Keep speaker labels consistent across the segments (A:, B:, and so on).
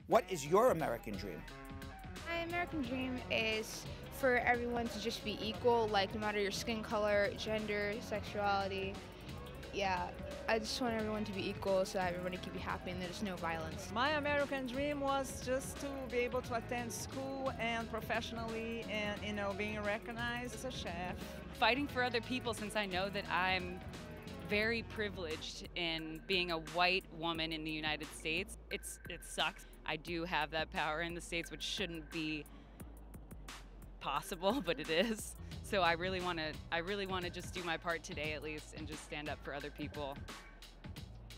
A: What is your American dream?
B: My American dream is for everyone to just be equal, like no matter your skin color, gender, sexuality. Yeah, I just want everyone to be equal so that everybody can be happy and there's no violence.
C: My American dream was just to be able to attend school and professionally and, being recognized as a chef.
D: Fighting for other people, since I know that I'm very privileged in being a white woman in the United States. It sucks. I do have that power in the States, which shouldn't be possible, but it is. So I really want to just do my part today at least and just stand up for other people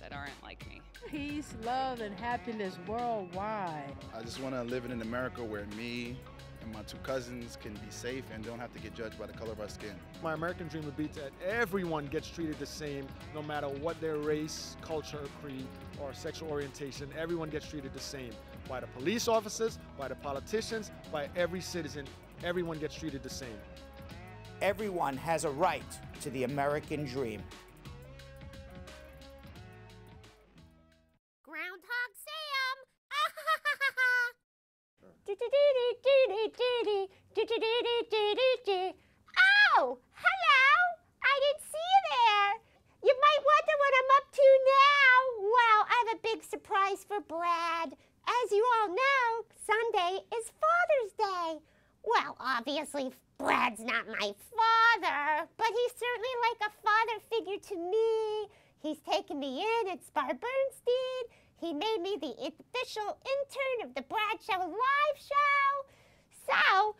D: that aren't like me.
E: Peace, love, and happiness worldwide.
F: I just want to live in an America where me and my two cousins can be safe and don't have to get judged by the color of our skin.
G: My American dream would be that everyone gets treated the same, no matter what their race, culture, creed, or sexual orientation. Everyone gets treated the same. By the police officers, by the politicians, by every citizen. Everyone gets treated the same.
A: Everyone has a right to the American dream.
H: Groundhog Sam! Oh, hello! I didn't see you there. You might wonder what I'm up to now. Well, I have a big surprise for Brad. As you all know, Sunday is Father's Day. Well, obviously, Brad's not my father, but he's certainly like a father figure to me. He's taken me in at Spar Bernstein. He made me the official intern of the Brad Show live show. So,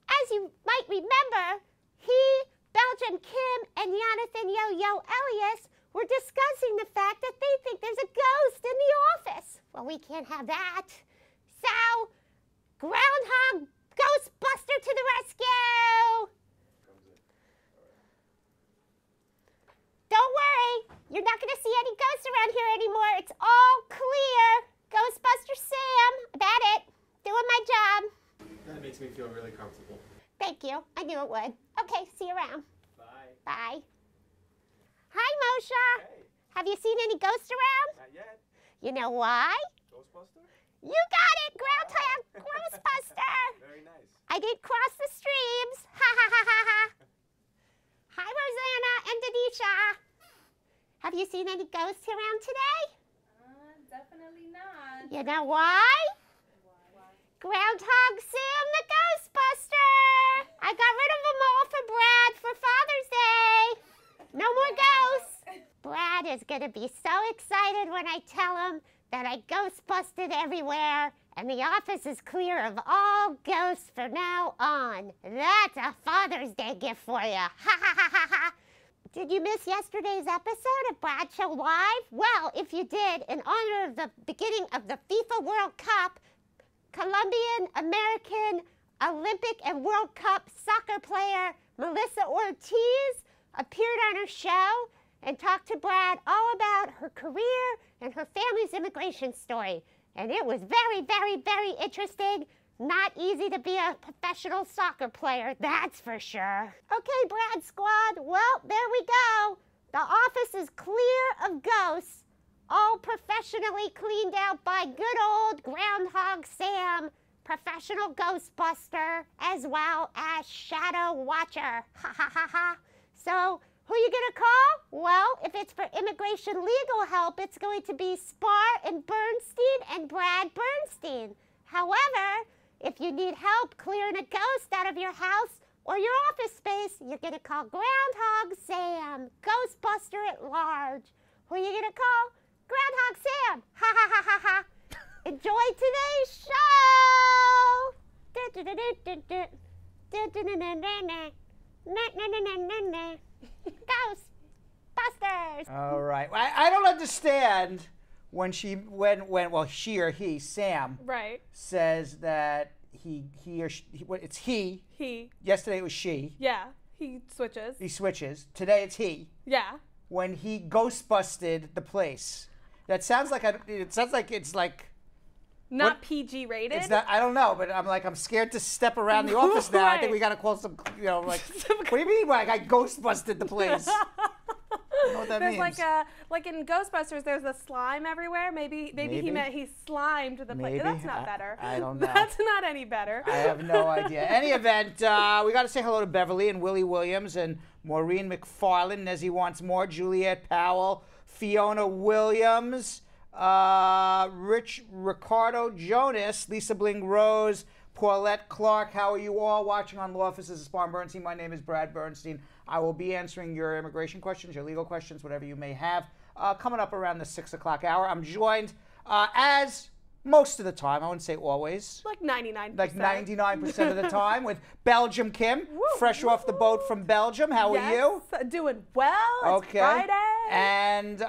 H: as you might remember, he, Belgium Kim, and Jonathan Yo-Yo Elias were discussing the fact that they think there's a ghost in the office. Well, we can't have that. So, Groundhog Ghostbuster to the rescue! Don't worry, you're not going to see any ghosts around here anymore. It's all clear. Ghostbuster Sam, about it. Doing my job.
I: That makes me feel really comfortable.
H: Thank you. I knew it would. Okay, see you around.
I: Bye.
H: Bye. Hi, Moshe.
I: Hey.
H: Have you seen any ghosts around?
I: Not yet.
H: You know why?
I: Ghostbuster?
H: You got it, Groundhog Ghostbuster.
I: Very nice.
H: I did cross the streams. Ha ha ha ha ha. Hi, Rosanna and Denisha. Have you seen any ghosts around today?
J: Definitely not.
H: You know why?
J: Why?
H: Groundhog Sam the Ghostbuster. I got rid of them all for Brad for Father's Day. No more ghosts. Brad is going to be so excited when I tell him that I ghostbusted everywhere and the office is clear of all ghosts from now on. That's a Father's Day gift for you. Ha ha ha ha ha. Did you miss yesterday's episode of Brad Show Live? Well, if you did, in honor of the beginning of the FIFA World Cup, Colombian, American, Olympic, and World Cup soccer player Melissa Ortiz appeared on her show and talked to Brad all about her career and her family's immigration story. And it was very, very, very interesting. Not easy to be a professional soccer player, that's for sure. Okay, Brad Squad, well, there we go. The office is clear of ghosts, all professionally cleaned out by good old Groundhog Sam, professional Ghostbuster, as well as Shadow Watcher. Ha ha ha ha. So, who are you gonna call? Well, if it's for immigration legal help, it's going to be Spar and Bernstein and Brad Bernstein. However, if you need help clearing a ghost out of your house or your office space, you're going to call Groundhog Sam, Ghostbuster at large. Who are you going to call? Groundhog Sam. Ha ha ha ha ha. Enjoy today's show. Ghostbusters.
A: All right. I don't understand when she or he, Sam,
J: Right.
A: says that he or she, it's he.
J: He.
A: Yesterday it was she.
J: Yeah. He switches.
A: He switches. Today it's he.
J: Yeah.
A: When he ghostbusted the place. That sounds like it's like
J: Not
A: what,
J: PG rated.
A: It's not. I don't know, but I'm scared to step around the office now.
J: Right.
A: I think we got to call some. Like, what do you mean? Like I ghostbusted the place? what that
J: There's
A: means.
J: like in Ghostbusters, there's the slime everywhere. Maybe he meant he slimed the place.
A: Maybe.
J: That's not better.
A: I don't know.
J: That's not any better.
A: I have no idea. Any event, we got to say hello to Beverly and Willie Williams and Maureen McFarland, Nezzy Wants More, Juliet Powell, Fiona Williams, Ricardo Jonas, Lisa Bling Rose, Paulette Clark. How are you all watching on Law Offices of Spar and Bernstein? My name is Brad Bernstein. I will be answering your immigration questions, your legal questions, whatever you may have. Coming up around the 6 o'clock hour, I'm joined as most of the time, I wouldn't say always,
J: Like 99%.
A: like 99% of the time, with Belgium Kim, fresh off the boat from Belgium. How are you?
J: Doing well. It's
A: Okay.
J: Friday.
A: And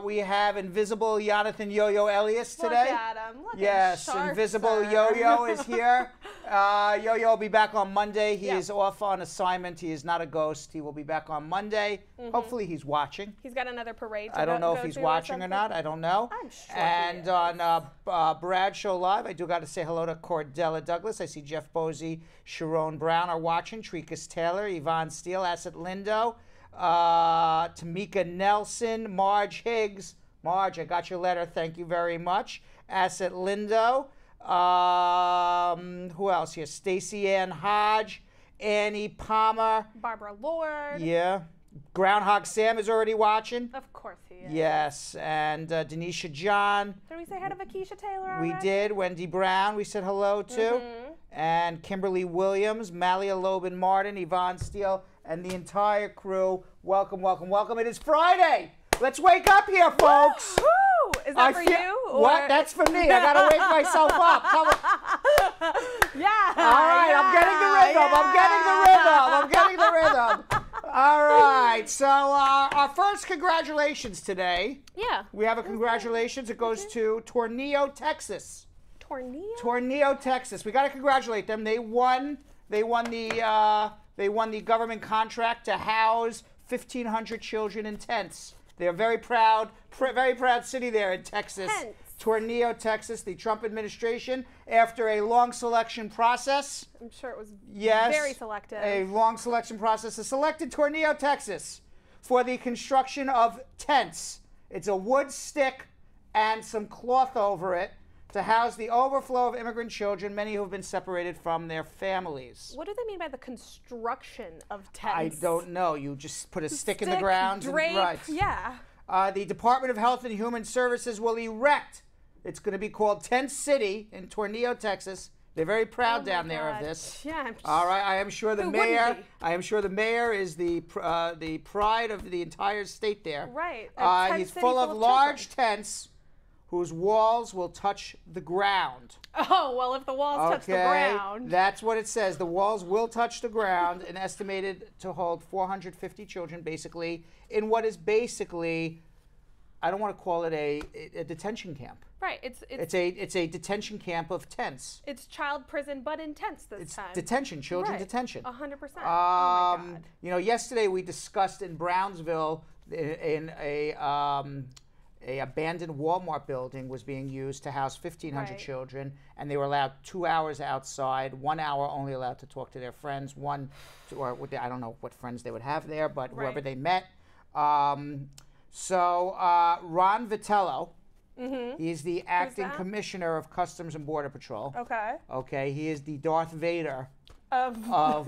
A: we have Invisible Jonathan Yo-Yo Elias today.
J: Look at him. Look
A: Yes,
J: at
A: Invisible Yo-Yo is here. Yo-Yo will be back on Monday. He is off on assignment. He is not a ghost. He will be back on Monday. Hopefully he's watching.
J: He's got another parade to
A: I don't know
J: go
A: if he's
J: to
A: watching or
J: something.
A: not. I don't know.
J: I'm sure he
A: And
J: is.
A: on Brad Show Live, I do got to say hello to Cordella Douglas. I see Jeff Posey, Sharon Brown are watching. Trikas Taylor, Yvonne Steele, Asset Lindo, Tamika Nelson, Marge Higgs. Marge, I got your letter. Thank you very much. Asset Lindo. Who else here? Stacey Ann Hodge, Annie Palmer.
J: Barbara Lord.
A: Yeah. Groundhog Sam is already watching.
J: Of course he is.
A: Yes, and Denisha John.
J: Did we say hi to Vakisha Taylor
A: We
J: already?
A: did. Wendy Brown, we said hello to. And Kimberly Williams, Malia Lobin Martin, Yvonne Steele, and the entire crew. Welcome, welcome, welcome. It is Friday. Let's wake up here, folks.
J: Woo! Is that for you?
A: What?
J: or-
A: That's for me. I got to wake myself up. Come on.
J: Yeah.
A: All right, I'm getting the rhythm. I'm getting the rhythm. All right, so our first congratulations today.
J: Yeah.
A: We have a congratulations. It goes to Tornillo, Texas.
J: Tornillo?
A: Tornillo, Texas. We got to congratulate them. They won the government contract to house 1,500 children in tents. They're very proud city there in Texas.
J: Tents.
A: Tornillo, Texas. The Trump administration, after a long selection process.
J: I'm sure it was
A: Yes.
J: very selective.
A: A long selection process has selected Tornillo, Texas for the construction of tents. It's a wood stick and some cloth over it to house the overflow of immigrant children, many who have been separated from their families.
J: What do they mean by the construction of
A: I
J: tents?
A: don't know. You just put a stick in the ground.
J: Drape,
A: And, right.
J: yeah.
A: The Department of Health and Human Services will erect. It's going to be called Tent City in Tornillo, Texas. They're very proud
J: Oh my
A: down there of
J: God.
A: this.
J: Yeah. I'm
A: All right, I am sure the
J: Who wouldn't
A: mayor.
J: be?
A: I am sure the mayor is the pride of the entire state there.
J: Right. A tent
A: He's
J: city
A: full of
J: children.
A: large tents, whose walls will touch the ground.
J: Oh, well, if the walls touch the ground.
A: That's what it says. The walls will touch the ground, and estimated to hold 450 children, basically, in what is basically, I don't want to call it a detention camp.
J: Right.
A: It's a detention camp of tents.
J: It's child prison, but in tents this time.
A: Detention, children
J: Right.
A: detention.
J: 100%. Oh my God.
A: You know, yesterday we discussed in Brownsville in a abandoned Walmart building was being used to house 1,500
J: Right.
A: children, and they were allowed 2 hours outside, 1 hour only allowed to talk to their friends, I don't know what friends they would have there, but whoever
J: Right.
A: they met. Ron Vitello, he's the acting
J: that?
A: commissioner of Customs and Border Patrol.
J: Okay.
A: Okay, he is the Darth Vader
J: Of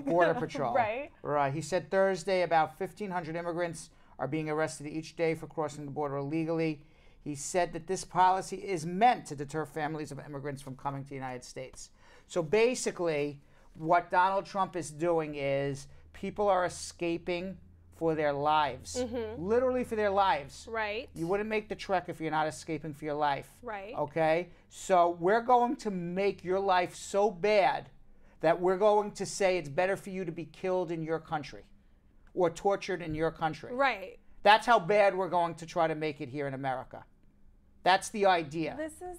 A: Border Patrol.
J: Right.
A: Right. He said Thursday about 1,500 immigrants are being arrested each day for crossing the border illegally. He said that this policy is meant to deter families of immigrants from coming to the United States. So basically, what Donald Trump is doing is people are escaping for their lives, literally for their lives.
J: Right.
A: You wouldn't make the trek if you're not escaping for your life.
J: Right.
A: Okay? So we're going to make your life so bad that we're going to say it's better for you to be killed in your country or tortured in your country.
J: Right.
A: That's how bad we're going to try to make it here in America. That's the idea.
J: This is.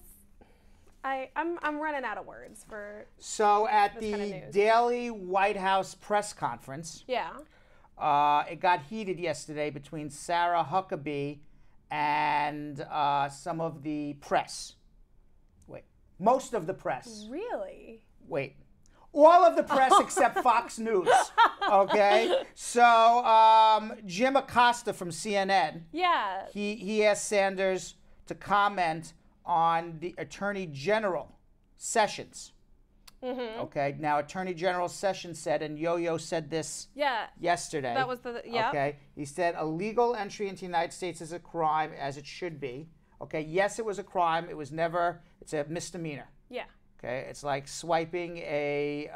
J: I'm running out of words for.
A: So at
J: this kind of
A: the
J: news.
A: daily White House press conference,
J: Yeah.
A: it got heated yesterday between Sarah Huckabee and some of the press. Wait, most of the press.
J: Really?
A: Wait, All of the press except Fox News. Okay? So Jim Acosta from CNN,
J: Yeah.
A: he asked Sanders to comment on the Attorney General Sessions. Okay, now Attorney General Sessions said, and Yo-Yo said this yesterday.
J: That was the, yeah.
A: Okay, he said illegal entry into the United States is a crime, as it should be. Okay, yes, it was a crime. It was never, it's a misdemeanor.
J: Yeah.
A: Okay, it's like swiping a...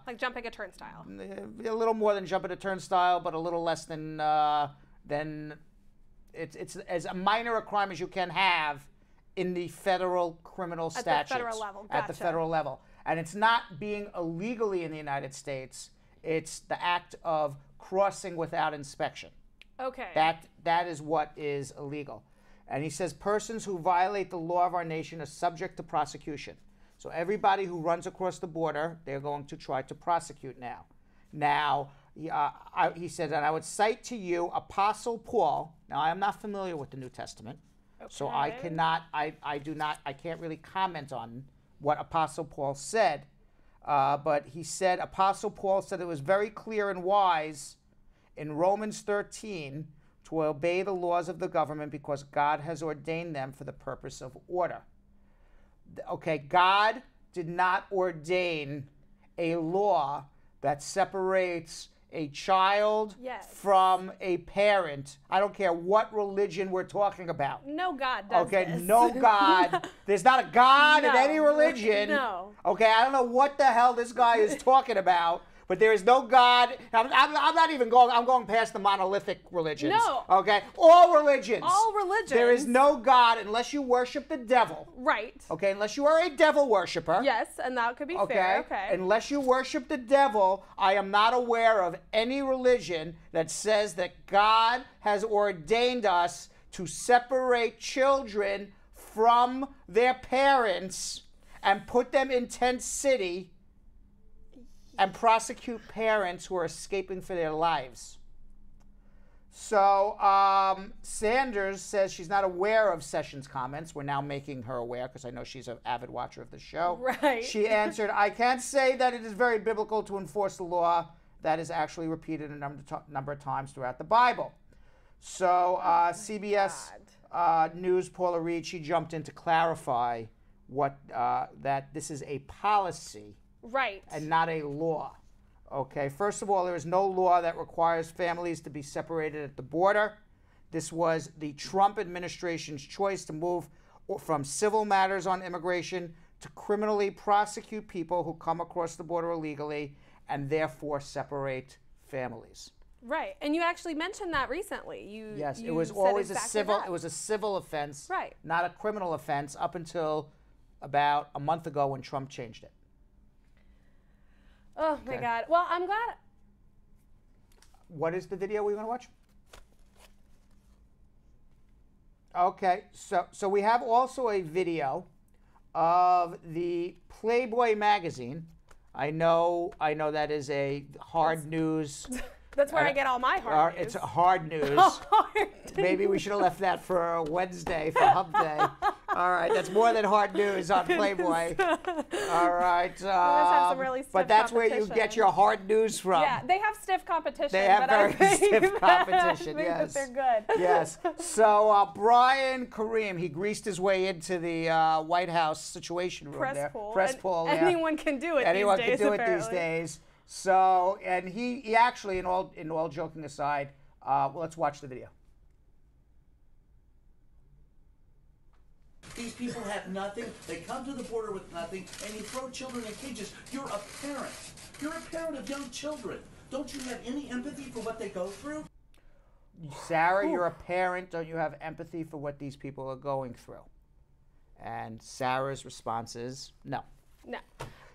J: like jumping a turnstile.
A: A little more than jumping a turnstile, but a little less than it's as minor a crime as you can have in the federal criminal statutes.
J: At the federal level,
A: At the federal level. And it's not being illegally in the United States. It's the act of crossing without inspection.
J: Okay.
A: That is what is illegal. And he says persons who violate the law of our nation are subject to prosecution. So everybody who runs across the border, they're going to try to prosecute now. Now, he said, and I would cite to you Apostle Paul. Now, I am not familiar with the New Testament. Okay. So I can't really comment on what Apostle Paul said. But he said, Apostle Paul said it was very clear and wise in Romans 13 to obey the laws of the government because God has ordained them for the purpose of order. Okay, God did not ordain a law that separates a child from a parent. I don't care what religion we're talking about.
J: No God does this.
A: No God. There's not a God in any religion.
J: No.
A: Okay, I don't know what the hell this guy is talking about. But there is no God. I'm not even going. I'm going past the monolithic religions.
J: No.
A: Okay. All religions.
J: All religions.
A: There is no God unless you worship the devil.
J: Right.
A: Okay. Unless you are a devil worshiper.
J: Yes, and that could be fair. Okay.
A: Unless you worship the devil, I am not aware of any religion that says that God has ordained us to separate children from their parents and put them in tent city and prosecute parents who are escaping for their lives. So Sanders says she's not aware of Sessions' comments. We're now making her aware because I know she's an avid watcher of the show.
J: Right.
A: She answered, I can't say that it is very biblical to enforce the law that is actually repeated a number of times throughout the Bible. So CBS News, Paula Reed, she jumped in to clarify what that this is a policy.
J: Right.
A: And not a law. Okay, first of all, there is no law that requires families to be separated at the border. This was the Trump administration's choice to move from civil matters on immigration to criminally prosecute people who come across the border illegally and therefore separate families.
J: Right, and you actually mentioned that recently.
A: Yes, it was always a civil. It was a civil offense,
J: right? Not
A: a criminal offense up until about a month ago when Trump changed it.
J: Oh my God. Well, I'm glad.
A: What is the video we want to watch? Okay, so we have also a video of the Playboy magazine. I know that is a hard news.
J: That's where I get all my hard news.
A: It's hard news. Maybe we should have left that for Wednesday, for Hump Day. All right, that's more than hard news on Playboy. All right.
J: Have some really stiff
A: but that's where you get your hard news from.
J: Yeah, they have stiff competition.
A: They have very stiff competition,
J: yes. They're good.
A: Yes. So Brian Kareem, he greased his way into the White House Situation Room there. Press pool.
J: Anyone can do it
A: Anyone
J: these days,
A: can do it
J: apparently.
A: these days. So, and he actually, in all joking aside, well, let's watch the video.
K: These people have nothing. They come to the border with nothing, and you throw children in cages. You're a parent. You're a parent of young children. Don't you have any empathy for what they go through?
A: Sarah, you're a parent. Don't you have empathy for what these people are going through? And Sarah's response is no.
J: No.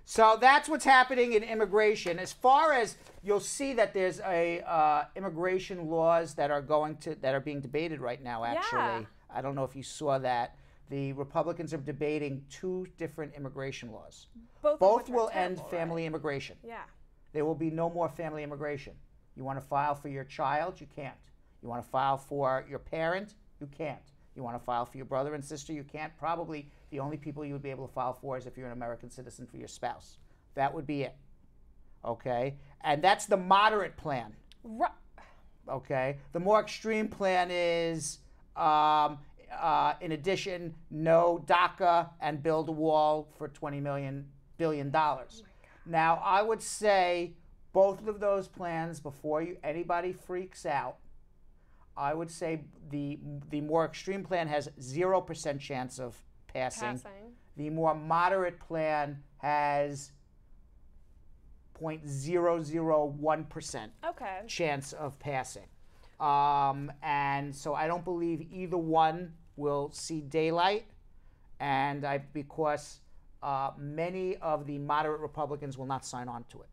A: So that's what's happening in immigration. As far as you'll see that there's a immigration laws that are being debated right now. Actually,
J: yeah.
A: I don't know if you saw that. The Republicans are debating 2 different immigration laws. Both will end family immigration.
J: Yeah.
A: There will be no more family immigration. You want to file for your child? You can't. You want to file for your parent? You can't. You want to file for your brother and sister? You can't. Probably the only people you would be able to file for is if you're an American citizen for your spouse. That would be it. okay? And that's the moderate plan, okay? The more extreme plan is, in addition, no DACA and build a wall for $20 billion. Now, I would say both of those plans, before anybody freaks out, I would say the more extreme plan has 0% chance of passing. The more moderate plan has 0.001% chance of passing. And so I don't believe either one will see daylight, and because many of the moderate Republicans will not sign on to it.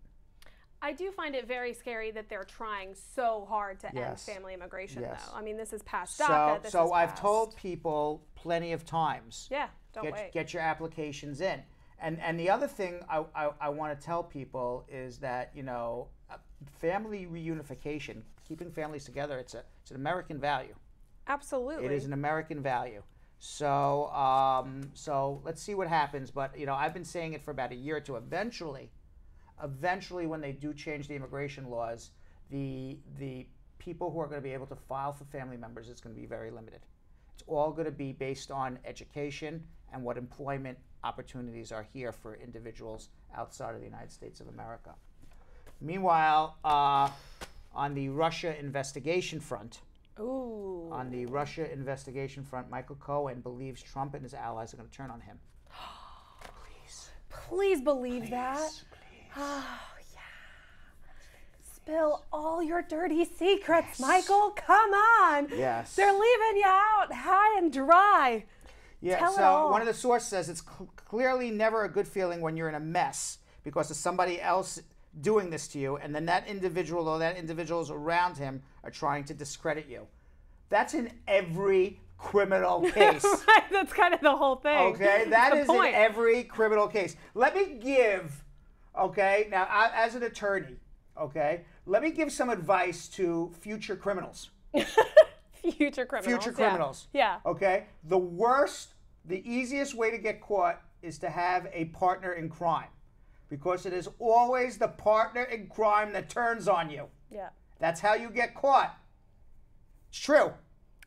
J: I do find it very scary that they're trying so hard to end family immigration, though. I mean, this is past DACA.
A: So I've told people plenty of times.
J: Yeah, don't wait.
A: Get your applications in. And the other thing I want to tell people is that, you know, family reunification, keeping families together, it's an American value.
J: Absolutely.
A: It is an American value. So so let's see what happens. But, you know, I've been saying it for about a year or two. Eventually, when they do change the immigration laws, the people who are going to be able to file for family members is going to be very limited. It's all going to be based on education and what employment opportunities are here for individuals outside of the United States of America. Meanwhile, on the Russia investigation front, Michael Cohen believes Trump and his allies are going to turn on him.
J: Please believe that. Oh, yeah. Spill all your dirty secrets, Michael. Come on.
A: Yes.
J: They're leaving you out high and dry.
A: Yeah,
J: Tell it
A: so
J: all.
A: one of the sources says it's clearly never a good feeling when you're in a mess because of somebody else doing this to you, and then that individual or that individuals around him are trying to discredit you. That's in every criminal case.
J: Right, that's kind of the whole thing.
A: Okay, that is
J: point.
A: in every criminal case. Let me give, okay, now as an attorney, okay, let me give some advice to future criminals.
J: Future criminals.
A: Future criminals.
J: Yeah.
A: Okay, the easiest way to get caught is to have a partner in crime, because it is always the partner in crime that turns on you.
J: Yeah.
A: That's how you get caught. It's true.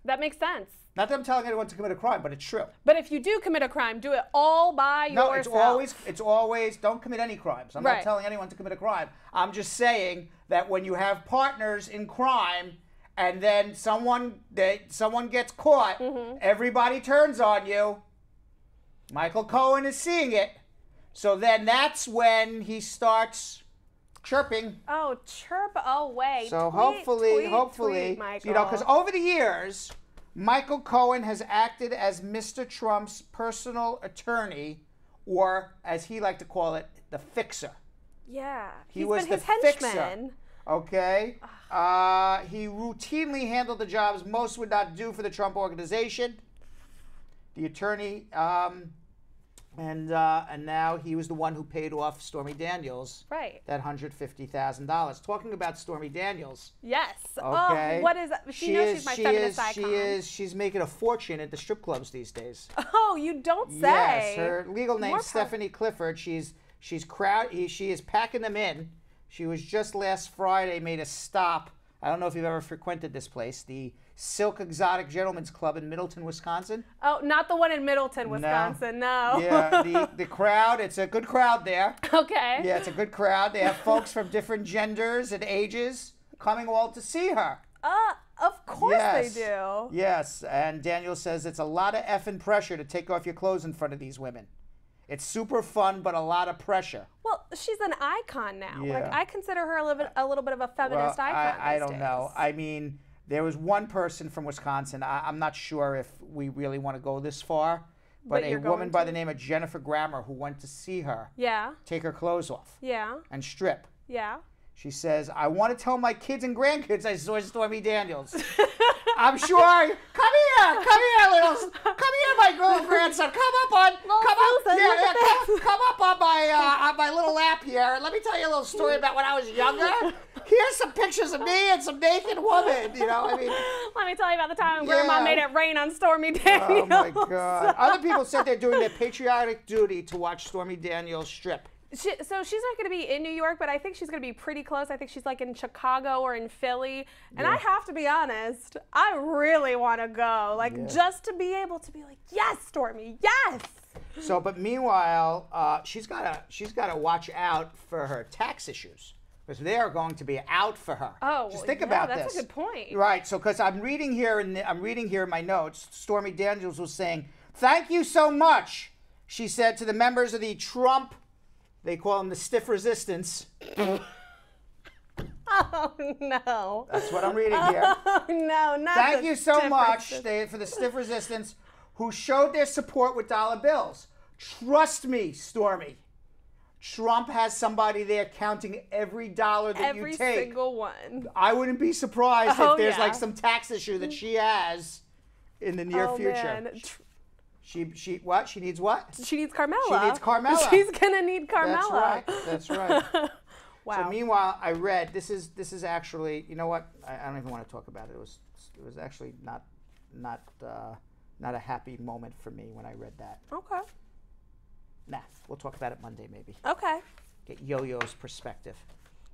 J: That makes sense.
A: Not that I'm telling anyone to commit a crime, but it's true.
J: But if you do commit a crime, do it all by yourself.
A: No, it's always, don't commit any crimes. I'm
J: Right.
A: not telling anyone to commit a crime. I'm just saying that when you have partners in crime and then someone gets caught, everybody turns on you. Michael Cohen is seeing it. So then that's when he starts chirping.
J: Oh, chirp away.
A: So
J: tweet,
A: hopefully,
J: Michael.
A: you know, because over the years, Michael Cohen has acted as Mr. Trump's personal attorney, or as he liked to call it, the fixer.
J: Yeah.
A: He was
J: been
A: the
J: his
A: fixer.
J: henchman.
A: Okay. He routinely handled the jobs most would not do for the Trump organization. The attorney, and now he was the one who paid off Stormy Daniels.
J: Right.
A: That $150,000. Talking about Stormy Daniels.
J: Yes.
A: Okay.
J: Oh, what is that? She knows she's my feminist icon.
A: She's making a fortune at the strip clubs these days.
J: Oh, you don't say.
A: Yes, her legal name is Stephanie Clifford. She is packing them in. She was just last Friday made a stop. I don't know if you've ever frequented this place, the Silk Exotic Gentlemen's Club in Middleton, Wisconsin.
J: Oh, not the one in Middleton, Wisconsin. No.
A: Yeah, the crowd. It's a good crowd there.
J: Okay.
A: Yeah, it's a good crowd. They have folks from different genders and ages coming all to see her.
J: Of course they do.
A: Yes, and Daniel says it's a lot of effing pressure to take off your clothes in front of these women. It's super fun, but a lot of pressure.
J: Well, she's an icon now.
A: Yeah.
J: Like, I consider her a little bit of a feminist icon.
A: I don't know. I mean, there was one person from Wisconsin. I'm not sure if we really want to go this far, but a woman by the name of Jennifer Grammer who went to see her.
J: Yeah.
A: Take her clothes off.
J: Yeah.
A: And strip.
J: Yeah.
A: She says, I want to tell my kids and grandkids I saw Stormy Daniels. I'm sure. Come here, my little grandson. Come up on my little lap here. Let me tell you a little story about when I was younger. Here's some pictures of me and some naked woman. You know, I mean.
J: Let me tell you about the time Grandma made it rain on Stormy Daniels.
A: Oh my God! Other people said they're doing their patriotic duty to watch Stormy Daniels strip.
J: So she's not going to be in New York, but I think she's going to be pretty close. I think she's like in Chicago or in Philly. And I have to be honest, I really want to go, like just to be able to be like, yes, Stormy, yes.
A: So, but meanwhile, she's got to watch out for her tax issues because they are going to be out for her.
J: Oh,
A: just think about this.
J: That's a good point.
A: Right. So, because I'm reading here in my notes, Stormy Daniels was saying, "Thank you so much," she said to the members of the Trump. They call them the stiff resistance.
J: Oh, no.
A: That's what I'm reading here.
J: Oh, no, not
A: Thank you so much for the stiff resistance who showed their support with dollar bills. Trust me, Stormy. Trump has somebody there counting every dollar that you take.
J: Every single one.
A: I wouldn't be surprised if there's like some tax issue that she has in the near future.
J: Man.
A: She what? She needs what?
J: She needs Carmela.
A: She needs Carmela.
J: She's gonna need Carmela.
A: That's right.
J: Wow.
A: So meanwhile, I read this is actually, you know what? I don't even want to talk about it. It was actually not a happy moment for me when I read that.
J: Okay.
A: Nah, we'll talk about it Monday maybe.
J: Okay.
A: Get Yo-Yo's perspective.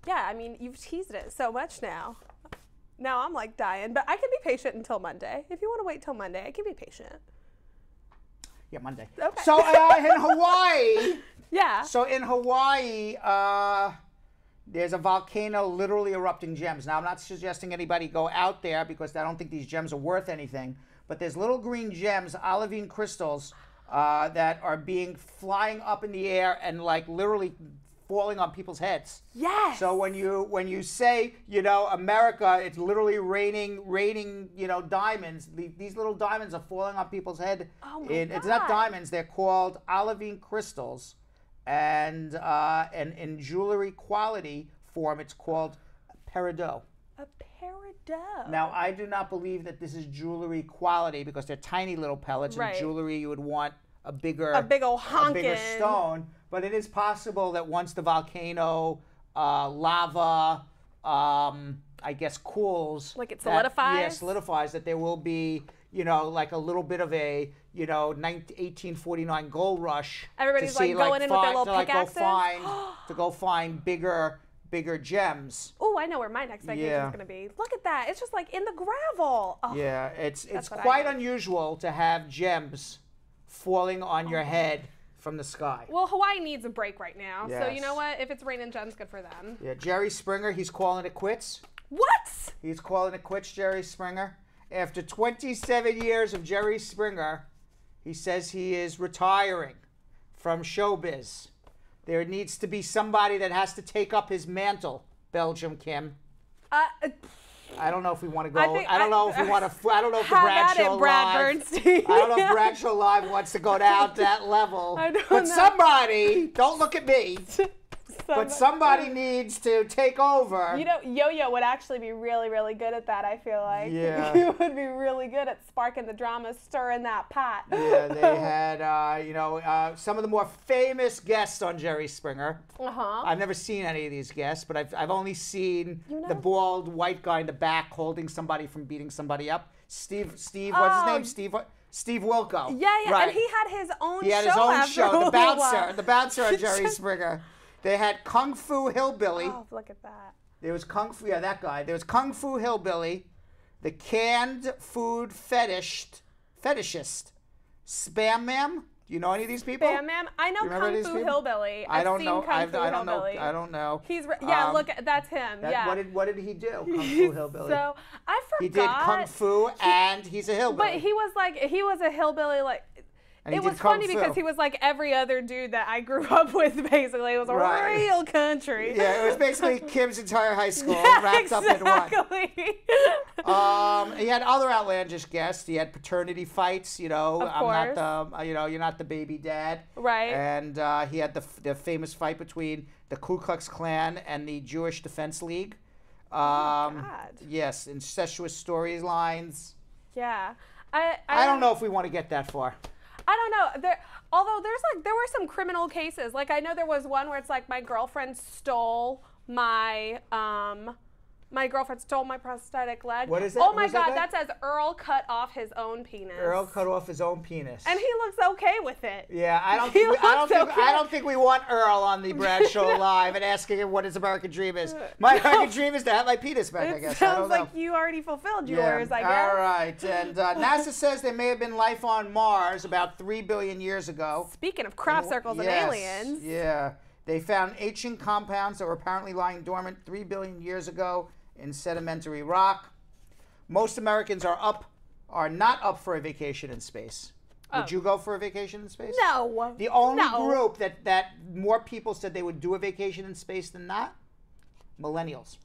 J: Yeah, I mean, you've teased it so much now. Now I'm like dying, but I can be patient until Monday. If you want to wait till Monday, I can be patient.
A: Yeah, Monday.
J: Okay.
A: So in Hawaii.
J: Yeah.
A: So in Hawaii, there's a volcano literally erupting gems. Now, I'm not suggesting anybody go out there because I don't think these gems are worth anything. But there's little green gems, olivine crystals, that are flying up in the air and like literally falling on people's heads.
J: Yes.
A: So when you say, America, it's literally raining, diamonds. These little diamonds are falling on people's head.
J: Oh my God.
A: It's not diamonds. They're called olivine crystals, and in jewelry quality form, it's called peridot.
J: A peridot.
A: Now, I do not believe that this is jewelry quality because they're tiny little pellets.
J: Right.
A: And jewelry, you would want a big old
J: honkin'.
A: A bigger stone. But it is possible that once the volcano lava, I guess, cools,
J: like it solidifies.
A: Solidifies, that there will be, like a little bit of a, 1849 gold rush.
J: Everybody's like going in with their little pickaxes.
A: To go find bigger gems.
J: Oh, I know where my next vacation is going to be. Look at that. It's just like in the gravel. Oh,
A: yeah, it's quite unusual to have gems falling on your head from the sky.
J: Well, Hawaii needs a break right now.
A: Yes.
J: So you know what? If it's raining gems, good for them.
A: Yeah, Jerry Springer, he's calling it quits.
J: What?
A: He's calling it quits, Jerry Springer. After 27 years of Jerry Springer, he says he is retiring from showbiz. There needs to be somebody that has to take up his mantle, Belgium Kim. I don't know if we want to go. I don't know if the Brad Show
J: Brad
A: Live.
J: Bernstein.
A: I don't know if Brad Show Live wants to go down that level.
J: I don't
A: but
J: know.
A: somebody, don't look at me. But somebody needs to take over.
J: Yo-Yo would actually be really, really good at that, I feel like.
A: Yeah.
J: He would be really good at sparking the drama, stirring that pot.
A: Yeah, they had, some of the more famous guests on Jerry Springer.
J: Uh-huh.
A: I've never seen any of these guests, but I've only seen the bald white guy in the back holding somebody from beating somebody up. Steve, what's his name? Steve Wilco.
J: Yeah,
A: right.
J: And he had his own show.
A: He had his own show, The Bouncer on Jerry Springer. They had Kung Fu Hillbilly.
J: Oh, look at that.
A: There was Kung Fu, that guy. There was Kung Fu Hillbilly, the canned food fetishist, Spam Ma'am. Do you know any of these people?
J: Spam Ma'am? I know Kung Fu Hillbilly.
A: I don't know.
J: Kung Fu Hillbilly.
A: I don't know.
J: He's look, that's him. Yeah.
A: What did he do? Kung Fu Hillbilly.
J: So I forgot.
A: He did Kung Fu and he's a hillbilly.
J: But he was a hillbilly like.
A: And
J: it was funny because he was like every other dude that I grew up with, basically. It was a real country.
A: Yeah, it was basically Kim's entire high school wrapped up in one. He had other outlandish guests. He had paternity fights,
J: Of course.
A: you're not the baby dad.
J: Right.
A: And he had the famous fight between the Ku Klux Klan and the Jewish Defense League.
J: Oh my God.
A: Yes, incestuous storylines.
J: Yeah.
A: I don't know if we want to get that far.
J: I don't know. Although there were some criminal cases. Like I know there was one where it's like my girlfriend stole my My girlfriend stole my prosthetic leg.
A: What is that?
J: Oh
A: What
J: my
A: is that
J: God,
A: guy?
J: that says Earl cut off his own penis.
A: Earl cut off his own penis.
J: And he looks okay with it.
A: Yeah, I don't
J: He
A: think
J: looks
A: I don't think we want Earl on the Brad Show Live and asking him what his American dream is. My American dream is to have my penis back, I guess. I don't
J: Sounds
A: know.
J: like you already fulfilled yours, I guess.
A: All right. And NASA says there may have been life on Mars about 3 billion years ago.
J: Speaking of crop circles and aliens.
A: Yeah. They found ancient compounds that were apparently lying dormant 3 billion years ago in sedimentary rock. Most Americans are not up for a vacation in space. Would you go for a vacation in space?
J: No.
A: The only group that more people said they would do a vacation in space than not? Millennials.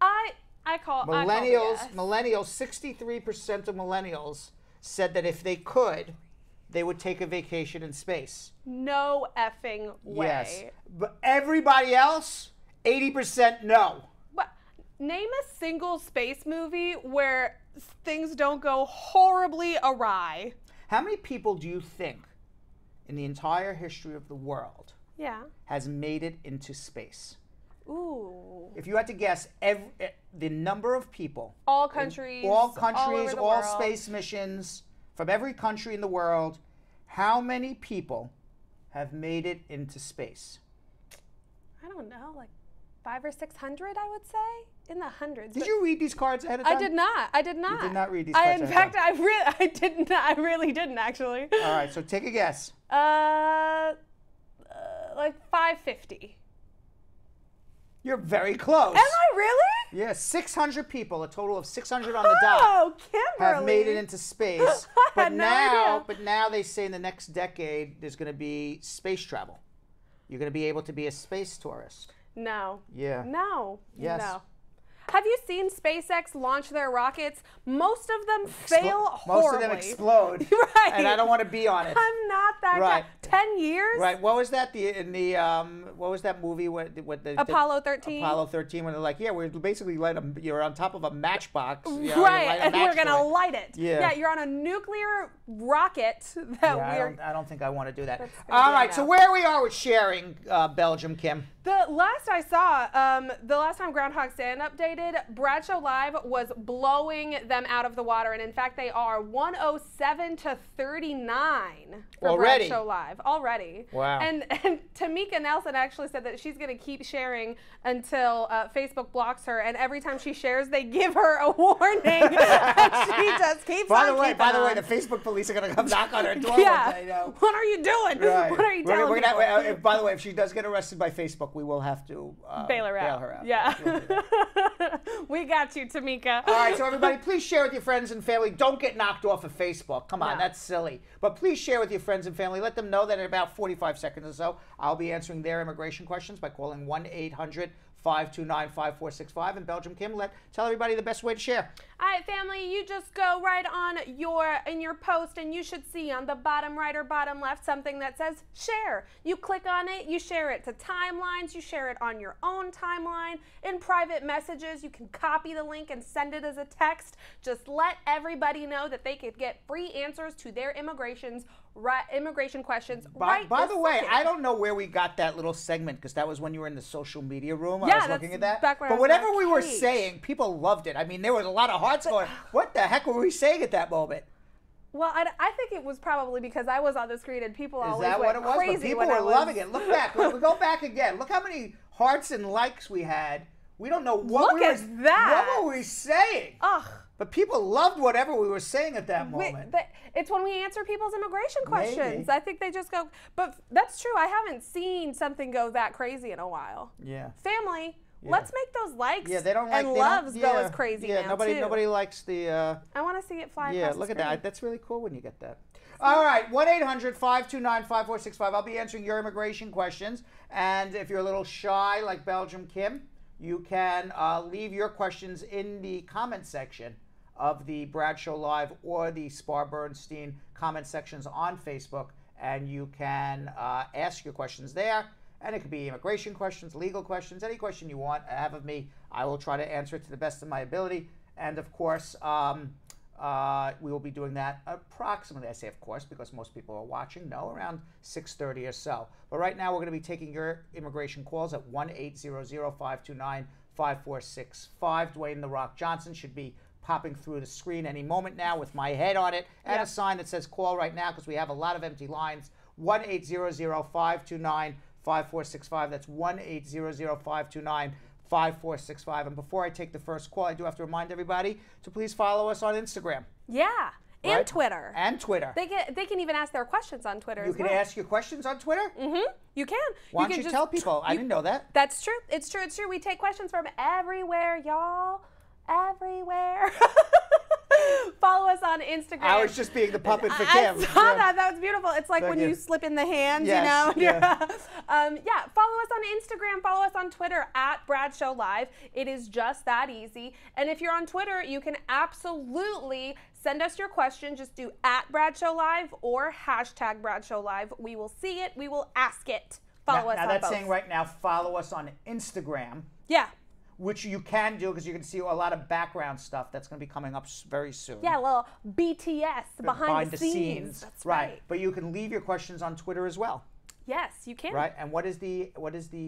J: I call
A: Millennials,
J: yes.
A: 63% of millennials said that if they could, they would take a vacation in space.
J: No effing way.
A: Yes. But everybody else, 80% no.
J: But name a single space movie where things don't go horribly awry.
A: How many people do you think in the entire history of the world has made it into space?
J: Ooh.
A: If you had to guess the number of people.
J: All countries.
A: All
J: world.
A: space missions from every country in the world. How many people have made it into space?
J: I don't know, like 500 or 600, I would say, in the hundreds.
A: Did you read these cards ahead of time?
J: I did not. I did not.
A: You did not read these cards.
J: In fact, I didn't. I really didn't actually.
A: All right, so take a guess.
J: Like 550.
A: You're very close.
J: Am I really?
A: Yeah, 600 people, a total of 600 on the dot.
J: Oh, Kimberly.
A: Have made it into space.
J: I had no idea.
A: But now they say in the next decade there's going to be space travel. You're going to be able to be a space tourist.
J: No.
A: Yeah.
J: No.
A: Yes.
J: No. Have you seen SpaceX launch their rockets? Most of them fail horribly.
A: Most of them explode.
J: Right.
A: And I don't want to be on it.
J: I'm not that
A: right.
J: guy. 10 years?
A: Right. What was that? What was that movie?
J: Apollo 13.
A: Apollo 13, when they're like, yeah, we're basically you're on top of a matchbox.
J: Right. And we're gonna light it.
A: Yeah.
J: Yeah. You're on a nuclear rocket that
A: I don't think I want to do that. All right. So where we are with sharing Belgium, Kim.
J: The last I saw, the last time Groundhog Stand updated, Bradshaw Live was blowing them out of the water, and in fact, they are 107 to 39 for
A: already.
J: Bradshaw Live already.
A: Wow.
J: And Tamika Nelson actually said that she's going to keep sharing until Facebook blocks her, and every time she shares, they give her a warning. And she just keeps
A: By
J: on
A: the way,
J: keeping
A: the Facebook police are going to come knock on her door
J: yeah.
A: one day. You know?
J: What are you doing?
A: Right.
J: What are you telling me?
A: By the way, if she does get arrested by Facebook, we will have to
J: bail her out. Yeah. We got you, Tamika.
A: All right, so everybody, please share with your friends and family. Don't get knocked off of Facebook. Come on, that's silly. But please share with your friends and family. Let them know that in about 45 seconds or so, I'll be answering their immigration questions by calling 1-800-529-5465. And Belgium Kim, tell everybody the best way to share.
J: All right, family, you just go right on in your post, and you should see on the bottom right or bottom left something that says share. You click on it, you share it to timelines, you share it on your own timeline. In private messages, you can copy the link and send it as a text. Just let everybody know that they could get free answers to their immigration questions
A: By the way, I don't know where we got that little segment, because that was when you were in the social media room. I was looking at that. But whatever we were saying, people loved it. I mean, there was a lot of hearts going, what the heck were we saying at that moment?
J: Well, I think it was probably because I was on the screen and people always
A: went crazy. Is that what it was? But people were loving it. Look back. We go back again. Look how many hearts and likes we had. We don't know what What were we saying?
J: Ugh.
A: But people loved whatever we were saying at that moment.
J: It's when we answer people's immigration questions.
A: Maybe.
J: I think they just go, but that's true. I haven't seen something go that crazy in a while.
A: Yeah.
J: Family, let's make those likes
A: they don't like,
J: and loves go as crazy now,
A: nobody likes the...
J: I want to see it fly
A: Yeah,
J: across
A: look
J: the
A: at that.
J: screen.
A: That's really cool when you get that. All right, 1-800-529-5465. I'll be answering your immigration questions. And if you're a little shy like Belgium Kim, you can leave your questions in the comment section of the Brad Show Live or the Spar Bernstein comment sections on Facebook, and you can ask your questions there. And it could be immigration questions, legal questions, any question you want to have of me. I will try to answer it to the best of my ability. And of course, we will be doing that approximately, I say of course, because most people are watching, around 6:30 or so. But right now, we're going to be taking your immigration calls at 1-800-529-5465. 5465. Dwayne The Rock Johnson should be popping through the screen any moment now with my head on it and a sign that says call right now because we have a lot of empty lines. 1-800-529-5465. That's 1-800-529-5465. And before I take the first call, I do have to remind everybody to please follow us on Instagram.
J: Yeah. And
A: Right?
J: Twitter.
A: And Twitter.
J: They can even ask their questions on Twitter
A: You
J: as
A: can
J: well.
A: ask your questions on Twitter?
J: Mm-hmm. You can.
A: Why don't you tell people? I didn't know that.
J: That's true. It's true. It's true. We take questions from everywhere, y'all. Everywhere. Follow us on Instagram.
A: I was just being the puppet for
J: I
A: Kim.
J: saw that. That was beautiful. It's like
A: Thank
J: when
A: you.
J: you slip in the hands,
A: Yes,
J: you know?
A: yeah.
J: Yeah, follow us on Instagram. Follow us on Twitter at Brad Show Live. It is just that easy. And if you're on Twitter, you can absolutely send us your question. Just do at Brad Show Live or hashtag Brad Show Live. We will see it. We will ask it. Follow us
A: now
J: on
A: that's
J: both.
A: saying right now, follow us on Instagram.
J: Yeah.
A: Which you can do because you can see a lot of background stuff that's going to be coming up very soon.
J: Yeah, a little BTS behind the scenes. That's right.
A: But you can leave your questions on Twitter as well.
J: Yes, you can.
A: Right. And what is the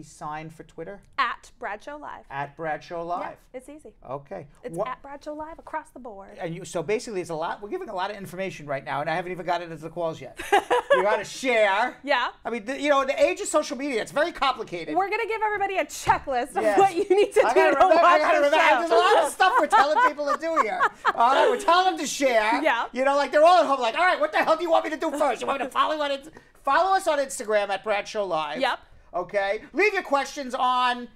A: sign for Twitter?
J: At Brad Show Live.
A: At Brad Show Live.
J: Yeah, it's easy.
A: Okay.
J: It's at Brad Show Live across the board.
A: And so basically, it's a lot. We're giving a lot of information right now, and I haven't even gotten into the calls yet. You got to share.
J: Yeah.
A: I mean, the age of social media, it's very complicated.
J: We're gonna give everybody a checklist of
A: Yes.
J: what you need to do to watch the show.
A: There's a lot of stuff we're telling people to do here. All right, we're telling them to share.
J: Yeah.
A: You know, like they're all at home, like, all right, what the hell do you want me to do first? You want me to follow us on Instagram at Brad Show Live.
J: Yep.
A: Okay. Leave your questions on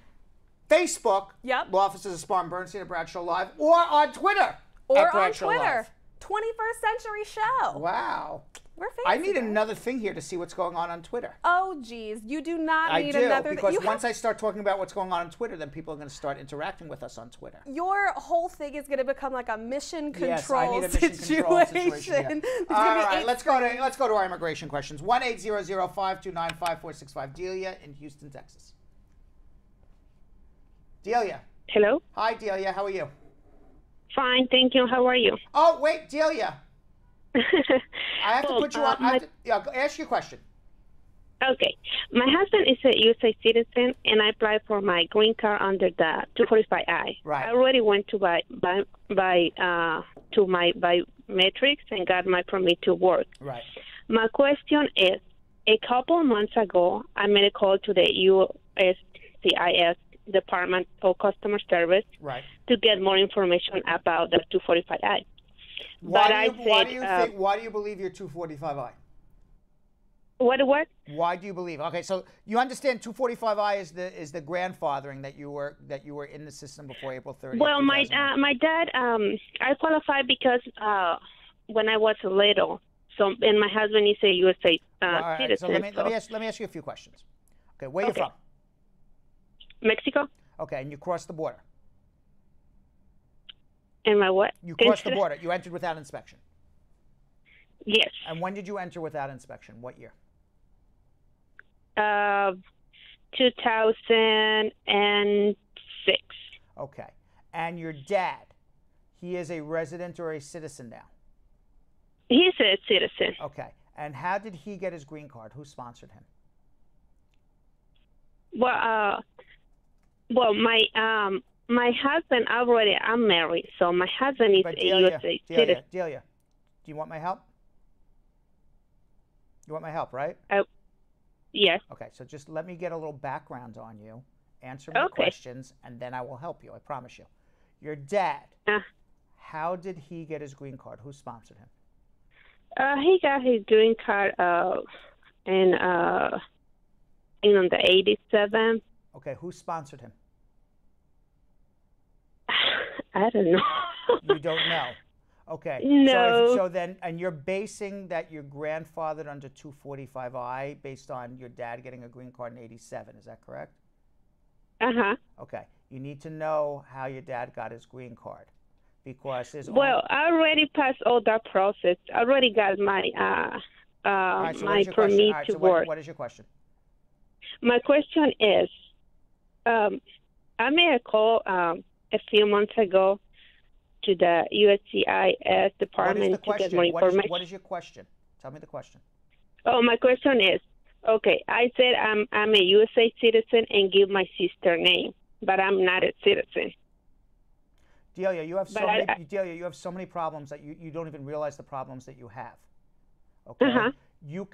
A: Facebook.
J: Yep.
A: Law Offices of Spar and Bernstein at Brad Show Live, or on Twitter.
J: Or
A: at Brad
J: on
A: Show
J: Twitter.
A: Live.
J: 21st Century Show.
A: Wow.
J: We're fancy.
A: I need
J: guys.
A: another thing here to see what's going on Twitter.
J: Oh, geez. You do not
A: I
J: need
A: do,
J: another
A: because
J: you
A: once I start talking about what's going on Twitter, then people are going to start interacting with us on Twitter.
J: Your whole thing is going to become like a mission control
A: Yes, I need a mission control situation. Yeah. All right, let's go to our immigration questions. 1-800-529-5465. Delia in Houston, Texas. Delia.
L: Hello.
A: Hi, Delia. How are you?
L: Fine, thank you. How are you?
A: Oh, wait, Delia. I have to put you on. Ask your question.
L: Okay. My husband is a USA citizen, and I applied for my green card under the 245I.
A: Right.
L: I already went to my biometrics and got my permit to work.
A: Right.
L: My question is, a couple of months ago, I made a call to the USCIS Department of Customer Service to get more information about the 245I.
A: Why do you believe you're 245I?
L: What?
A: Why do you believe? Okay, so you understand 245I is the grandfathering that you were in the system before April 30th.
L: Well, my dad, I qualified because when I was little. So, and my husband is a USA citizen.
A: So let me ask you a few questions. Okay, where are you from?
L: Mexico.
A: Okay, and you crossed the border.
L: And my what?
A: You crossed the border. You entered without inspection.
L: Yes.
A: And when did you enter without inspection? What year?
L: 2006.
A: Okay. And your dad, he is a resident or a citizen now?
L: He's a citizen.
A: Okay. And how did he get his green card? Who sponsored him?
L: Well, my husband I'm married, so my husband is a USA citizen.
A: Delia, do you want my help? You want my help, right?
L: Yes.
A: Okay, so just let me get a little background on you, answer my questions, and then I will help you, I promise you. Your dad, how did he get his green card? Who sponsored him?
L: He got his green card in the 87.
A: Okay, who sponsored him?
L: I don't know.
A: You don't know? Okay.
L: No.
A: So then, and you're basing that you're grandfathered under 245I based on your dad getting a green card in 87, is that correct?
L: Uh-huh.
A: Okay. You need to know how your dad got his green card. Because there's
L: I already passed all that process. I already got my my permit to work.
A: What is your question?
L: My question is, I made a call a few months ago to the USCIS department to get more information.
A: What is your question? Tell me the question.
L: Oh, my question is, okay, I said I'm a USA citizen and give my sister name. but I'm not a citizen.
A: Delia, you have Delia, you have so many problems that you don't even realize the problems that you have. Okay? You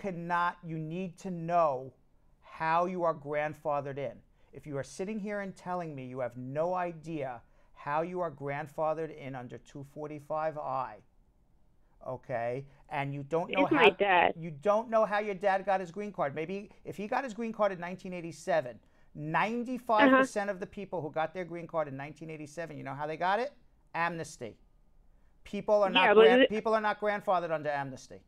A: need to know how you are grandfathered in. If you are sitting here and telling me you have no idea how you are grandfathered in under 245I, okay, and you don't know you don't know how your dad got his green card. Maybe if he got his green card in 1987, 95% of the people who got their green card in 1987, you know how they got it? Amnesty. People are not people are not grandfathered under amnesty.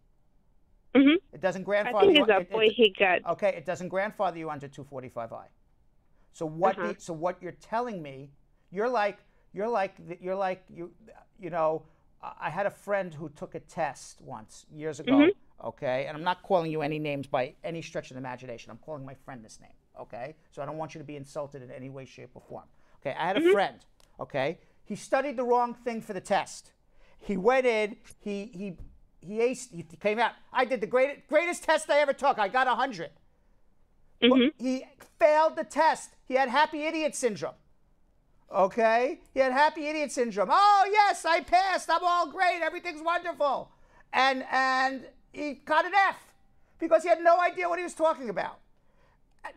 A: It doesn't grandfather you. Okay, it doesn't grandfather you under 245I. So what? So what you're telling me, you're like you know. I had a friend who took a test once years ago. Okay, and I'm not calling you any names by any stretch of the imagination. I'm calling my friend this name. Okay, so I don't want you to be insulted in any way, shape, or form. Okay, I had a friend. Okay, he studied the wrong thing for the test. He went in. He aced. He came out. I did the greatest test I ever took. I got 100. He failed the test. He had happy idiot syndrome. Okay? He had happy idiot syndrome. Oh, yes, I passed. I'm all great. Everything's wonderful. And he got an F because he had no idea what he was talking about.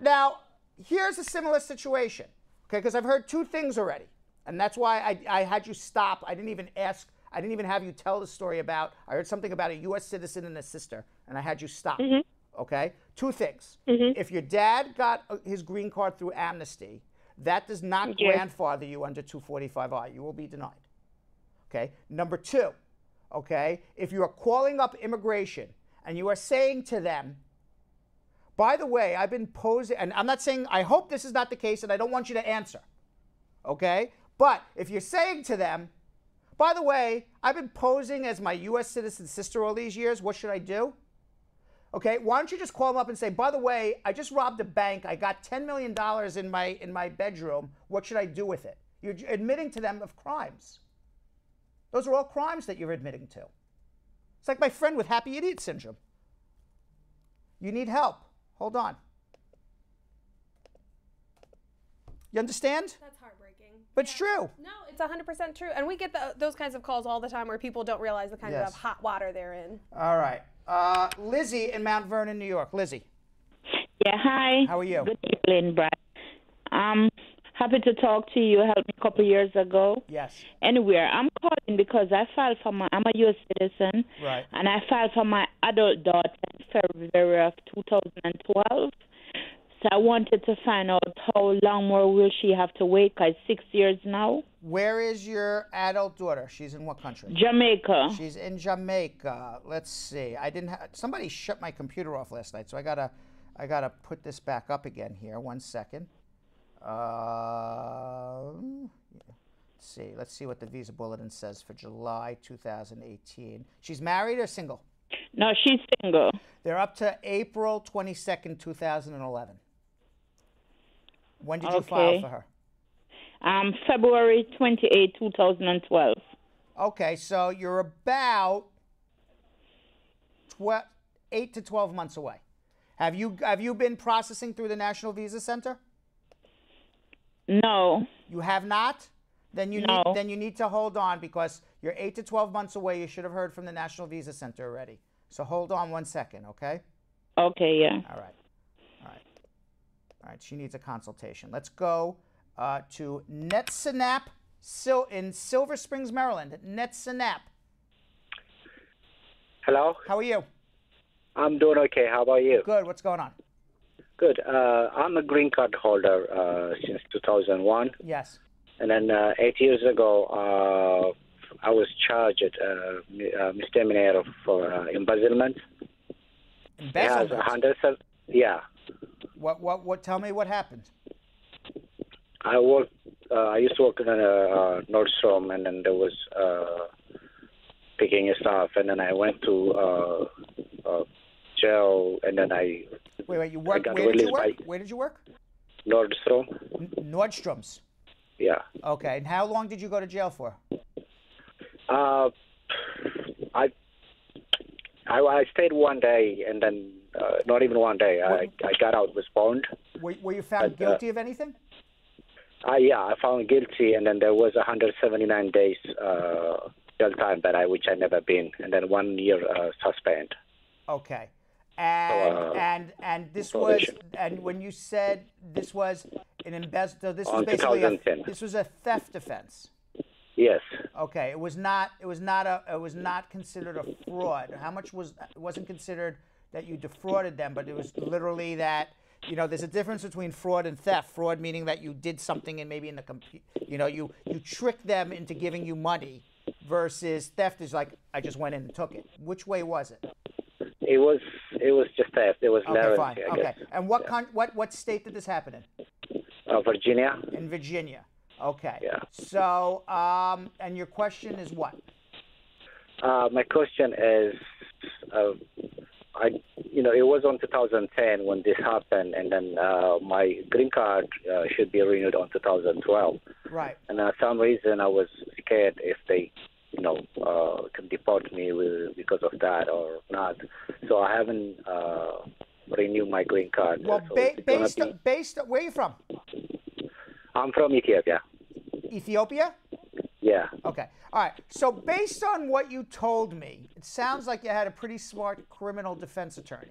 A: Now, here's a similar situation, okay? Because I've heard two things already. And that's why I had you stop. I didn't even ask. I didn't even have you tell the story about, I heard something about a U.S. citizen and a sister, and I had you stop. Okay? Two things. If your dad got his green card through amnesty, that does not grandfather you under 245I. You will be denied. Okay? Number two, okay, if you are calling up immigration and you are saying to them, by the way, I've been posing, and I'm not saying, I hope this is not the case, and I don't want you to answer. Okay? But if you're saying to them, by the way, I've been posing as my U.S. citizen sister all these years, what should I do? Okay, why don't you just call them up and say, by the way, I just robbed a bank. I got $10 million in my bedroom. What should I do with it? You're admitting to them of crimes. Those are all crimes that you're admitting to. It's like my friend with happy idiot syndrome. You need help. Hold on. You understand?
J: That's heartbreaking.
A: But it's true.
J: No, it's 100% true. And we get those kinds of calls all the time where people don't realize the kind of hot water they're in.
A: All right. Lizzie in Mount Vernon, New York. Lizzie.
M: Yeah, hi.
A: How are you?
M: Good evening, Brad. Happy to talk to you. You helped me a couple years ago.
A: Yes.
M: Anyway, I'm calling because I'm a U.S. citizen.
A: Right.
M: And I filed for my adult daughter in February of 2012. So I wanted to find out how long more will she have to wait, because 6 years now.
A: Where is your adult daughter? She's in what country?
M: Jamaica.
A: She's in Jamaica. Let's see. Somebody shut my computer off last night, so I gotta put this back up again here. 1 second. Let's see what the visa bulletin says for July 2018. She's married or single?
M: No, she's single.
A: They're up to April 22nd, 2011. When did you file for her?
M: February 28, 2012.
A: Okay, so you're about 8 to 12 months away. Have you been processing through the National Visa Center?
M: No.
A: You have not? Then you need to hold on, because you're 8 to 12 months away. You should have heard from the National Visa Center already. So hold on 1 second, okay?
M: Okay, yeah.
A: All right. She needs a consultation. Let's go to Netsanap in Silver Springs, Maryland. Netsanap.
N: Hello.
A: How are you?
N: I'm doing okay. How about you?
A: Good. What's going on?
N: Good. I'm a green card holder since 2001.
A: Yes.
N: And then 8 years ago, I was charged misdemeanor for embezzlement.
A: Embezzlement?
N: Yeah.
A: What? Tell me what happened.
N: I used to work in a Nordstrom, and then there was picking stuff, and then I went to jail, and then
A: Wait, you worked? Where did you work? Where did you work?
N: Nordstrom.
A: Nordstrom's.
N: Yeah.
A: Okay, and how long did you go to jail for?
N: I stayed 1 day, and then not even 1 day. I got out with bond.
A: Were you found guilty of anything?
N: Yeah, I found guilty, and then there was 179 days jail time, which I never been, and then 1 year suspend.
A: Okay. And this was, and when you said this was an embezzlement, so this was basically this was a theft offense.
N: Yes.
A: Okay. It was not considered a fraud. How much was? It wasn't considered that you defrauded them, but it was literally that. There's a difference between fraud and theft. Fraud meaning that you did something and maybe in the you tricked them into giving you money, versus theft is like I just went in and took it. Which way was it?
N: It was just theft. It was
A: okay, fine.
N: I guess.
A: And what state did this happen in?
N: Virginia.
A: In Virginia. Okay.
N: Yeah.
A: So and your question is what?
N: My question is, it was on 2010 when this happened, and then my green card should be renewed on 2012.
A: Right.
N: And for some reason I was scared if they, can deport me because of that or not. So I haven't renewed my green card.
A: Well,
N: so
A: based where are you from?
N: I'm from Ethiopia.
A: Ethiopia?
N: Yeah.
A: Okay. All right. So based on what you told me, it sounds like you had a pretty smart criminal defense attorney,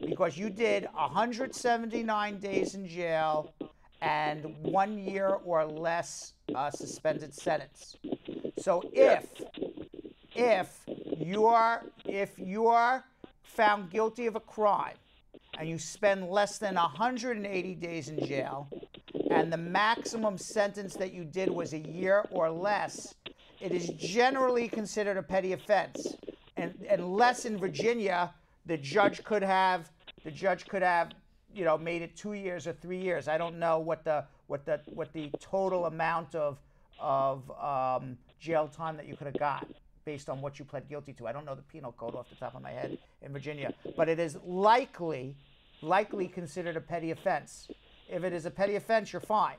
A: because you did 179 days in jail and 1 year or less suspended sentence. So if you are found guilty of a crime and you spend less than 180 days in jail, and the maximum sentence that you did was a year or less, it is generally considered a petty offense. And unless in Virginia, the judge could have made it 2 years or 3 years. I don't know what the total amount of jail time that you could have got based on what you pled guilty to. I don't know the penal code off the top of my head in Virginia, but it is likely considered a petty offense. If it is a petty offense, you're fine.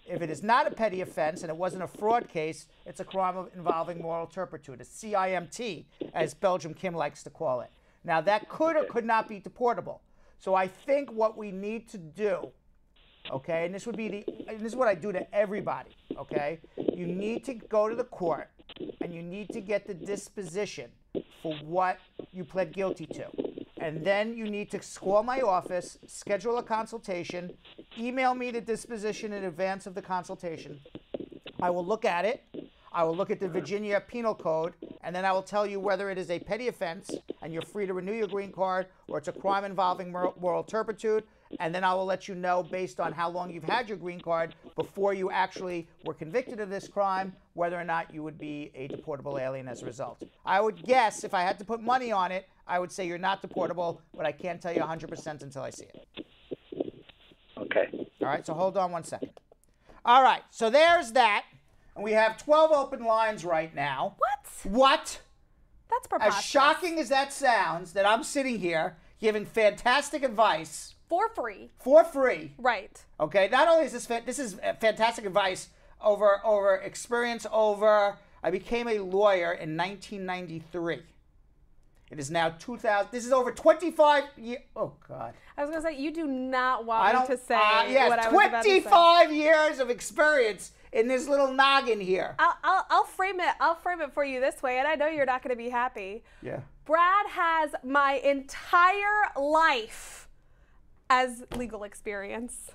A: If it is not a petty offense and it wasn't a fraud case, it's a crime involving moral turpitude, a CIMT, as Belgium Kim likes to call it. Now, that could or could not be deportable. So I think what we need to do, okay, and this is what I do to everybody, okay? You need to go to the court and you need to get the disposition for what you pled guilty to. And then you need to call my office, schedule a consultation, email me the disposition in advance of the consultation. I will look at it. I will look at the Virginia Penal Code, and then I will tell you whether it is a petty offense and you're free to renew your green card, or it's a crime involving moral turpitude, and then I will let you know based on how long you've had your green card before you actually were convicted of this crime, whether or not you would be a deportable alien as a result. I would guess, if I had to put money on it, I would say you're not deportable, but I can't tell you 100% until I see it.
N: Okay.
A: All right, so hold on 1 second. All right, so there's that. And we have 12 open lines right now. What?
J: That's preposterous.
A: As shocking as that sounds, that I'm sitting here giving fantastic advice.
J: For free.
A: For free.
J: Right.
A: Okay, not only is this is fantastic advice over experience over, I became a lawyer in 1993. It is now 2000. This is over 25 years. Oh, God.
J: I was going to say, you do not want me to say
A: yes,
J: what I was about to say.
A: 25 years of experience in this little noggin here.
J: I'll frame it. I'll frame it for you this way, and I know you're not going to be happy.
A: Yeah.
J: Brad has my entire life as legal experience.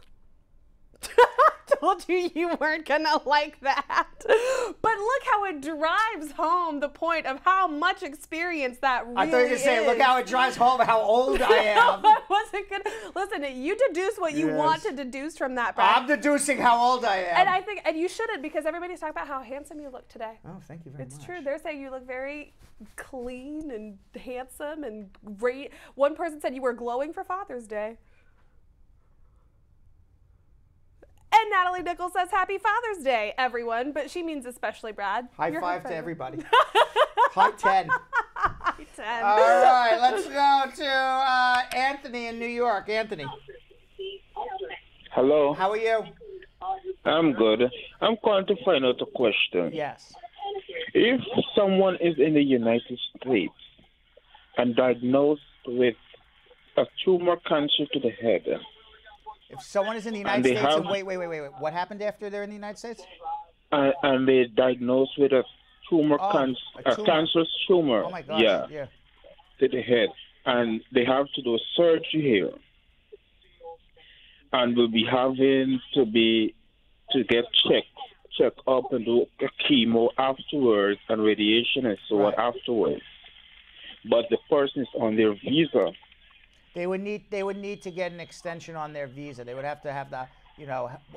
J: I told you weren't gonna like that. But look how it drives home the point of how much experience that really is.
A: I thought you were gonna say, look how it drives home how old I am.
J: No, I wasn't gonna. Listen, you deduce what you want to deduce from that, Brad.
A: I'm deducing how old I am.
J: And I think, and you shouldn't, because everybody's talking about how handsome you look today.
A: Oh, thank you very much.
J: It's true. They're saying you look very clean and handsome and great. One person said you were glowing for Father's Day. And Natalie Nichols says, Happy Father's Day, everyone. But she means especially Brad.
A: High five to everybody. High 10.
J: High 10.
A: All right, let's go to Anthony in New York. Anthony.
O: Hello.
A: How are you?
O: I'm good. I'm calling to find out a question.
A: Yes.
O: If someone is in the United States and diagnosed with a tumor cancer to the head,
A: If someone is in the United States and wait, what happened after they're in the United States?
O: And they're diagnosed with a tumor, a cancerous tumor.
A: Oh my gosh. Yeah.
O: To the head, and they have to do surgery here, and will be having to get checked up and do chemo afterwards and radiation and so on afterwards. But the person is on their visa.
A: They would need to get an extension on their visa. They would have to have the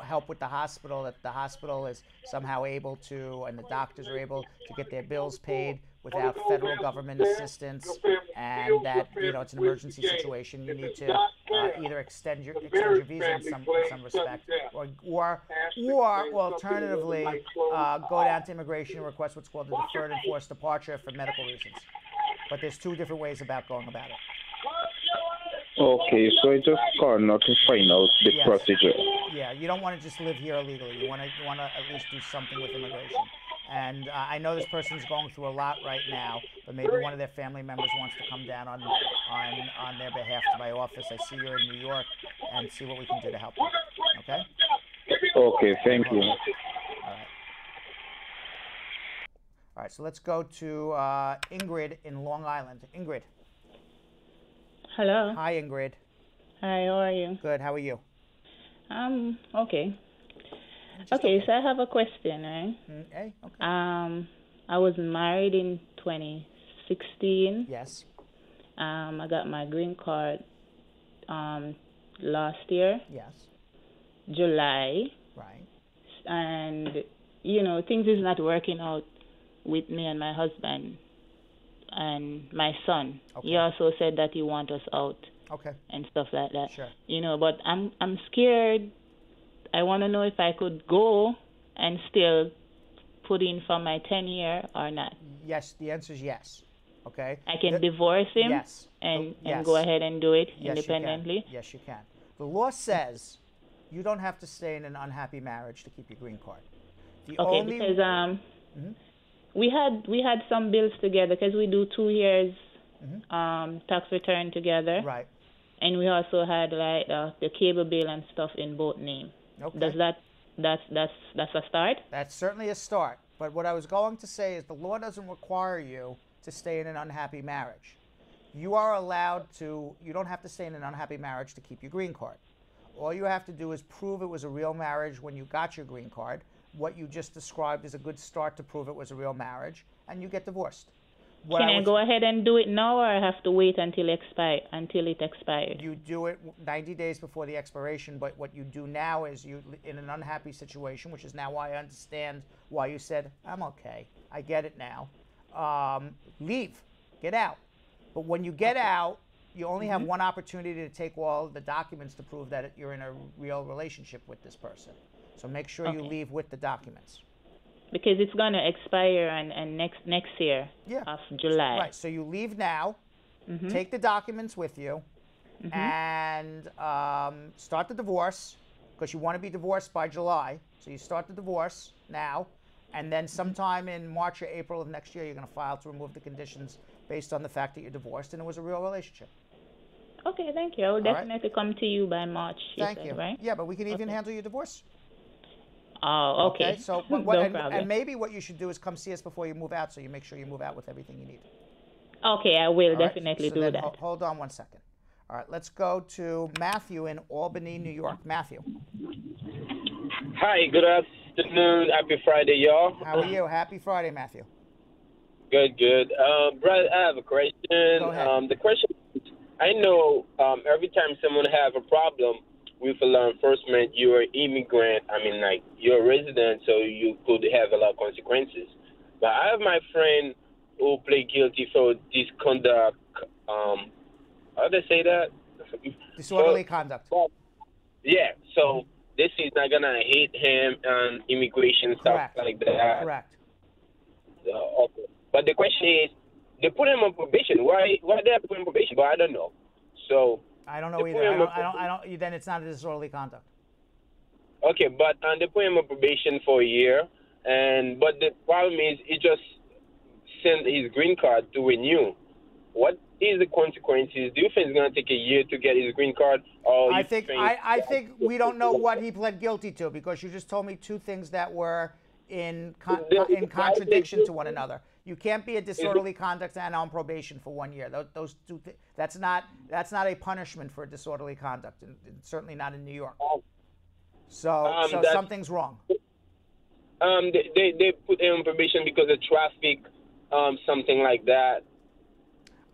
A: help with the hospital, that the hospital is somehow able to, and the doctors are able to get their bills paid without federal government assistance, and that it's an emergency situation. You need to either extend your visa in some respect, or alternatively go down to immigration and request what's called a deferred enforced departure for medical reasons. But there's two different ways about going about it.
O: Okay, so I just called now to find out the procedure.
A: Yeah, you don't want to just live here illegally. You want to at least do something with immigration. And I know this person's going through a lot right now, but maybe one of their family members wants to come down on their behalf to my office. I see you're in New York, and see what we can do to help you. Okay?
O: Okay, thank you.
A: All right, so let's go to Ingrid in Long Island. Ingrid.
P: Hello.
A: Hi, Ingrid.
P: Hi, how are you?
A: Good, how are you?
P: Okay. Okay, so I have a question, right?
A: Okay.
P: I was married in 2016.
A: Yes.
P: I got my green card last year.
A: Yes.
P: July.
A: Right.
P: And, things is not working out with me and my husband and my son.
A: Okay.
P: He also said that he wants us out.
A: Okay.
P: And stuff like that.
A: Sure.
P: But I'm scared. I want to know if I could go and still put in for my 10-year or not.
A: Yes, the answer is yes. Okay.
P: I can divorce him.
A: Yes.
P: And go ahead and do it independently.
A: Yes, you can. The law says you don't have to stay in an unhappy marriage to keep your green card.
P: Because we had some bills together because we do 2 years tax return together.
A: Right.
P: And we also had like the cable bill and stuff in both names.
A: Okay.
P: Does that's a start?
A: That's certainly a start. But what I was going to say is the law doesn't require you to stay in an unhappy marriage. You don't have to stay in an unhappy marriage to keep your green card. All you have to do is prove it was a real marriage when you got your green card. What you just described is a good start to prove it was a real marriage, and you get divorced.
P: Can I go ahead and do it now, or I have to wait until it expired?
A: You do it 90 days before the expiration, but what you do now is you, in an unhappy situation, which is now why I understand why you said, I'm okay, I get it now. Leave, get out. But when you get out, you only have one opportunity to take all the documents to prove that you're in a real relationship with this person. So make sure you leave with the documents.
P: Because it's going to expire and next year of July.
A: Right, so you leave now, take the documents with you, and start the divorce, because you want to be divorced by July. So you start the divorce now, and then sometime in March or April of next year, you're going to file to remove the conditions based on the fact that you're divorced and it was a real relationship.
P: Okay, thank you. I will definitely come to you by March.
A: Thank you. Right? Yeah, but we can even handle your divorce.
P: Oh, okay.
A: So,
P: no problem.
A: And maybe what you should do is come see us before you move out, so you make sure you move out with everything you need.
P: Okay, I will definitely do that.
A: Hold on one second. All right, let's go to Matthew in Albany, New York. Matthew.
Q: Hi, good afternoon. Happy Friday, y'all.
A: How are you? Happy Friday, Matthew.
Q: Good. Brad, I have a question.
A: Go ahead.
Q: The question is, I know every time someone have a problem with law enforcement, you're an immigrant. You're a resident, so you could have a lot of consequences. But I have my friend who plead guilty for misconduct. How do they say that?
A: Disorderly conduct.
Q: Yeah, so this is not going to hit him on immigration stuff like that.
A: Correct.
Q: Okay. But the question is, they put him on probation. Why they have to put him on probation? But I don't know. So
A: I don't know either. I don't. Then it's not a disorderly conduct.
Q: Okay, but they put him on probation for a year, but the problem is he just sent his green card to renew. What is the consequences? Do you think it's going to take a year to get his green card? Or
A: I think we don't know what he pled guilty to, because you just told me two things that were in contradiction to one another. You can't be a disorderly conduct and on probation for 1 year. Those two that's not a punishment for disorderly conduct, and certainly not in New York. So something's wrong.
Q: They put him on probation because of traffic, something like that.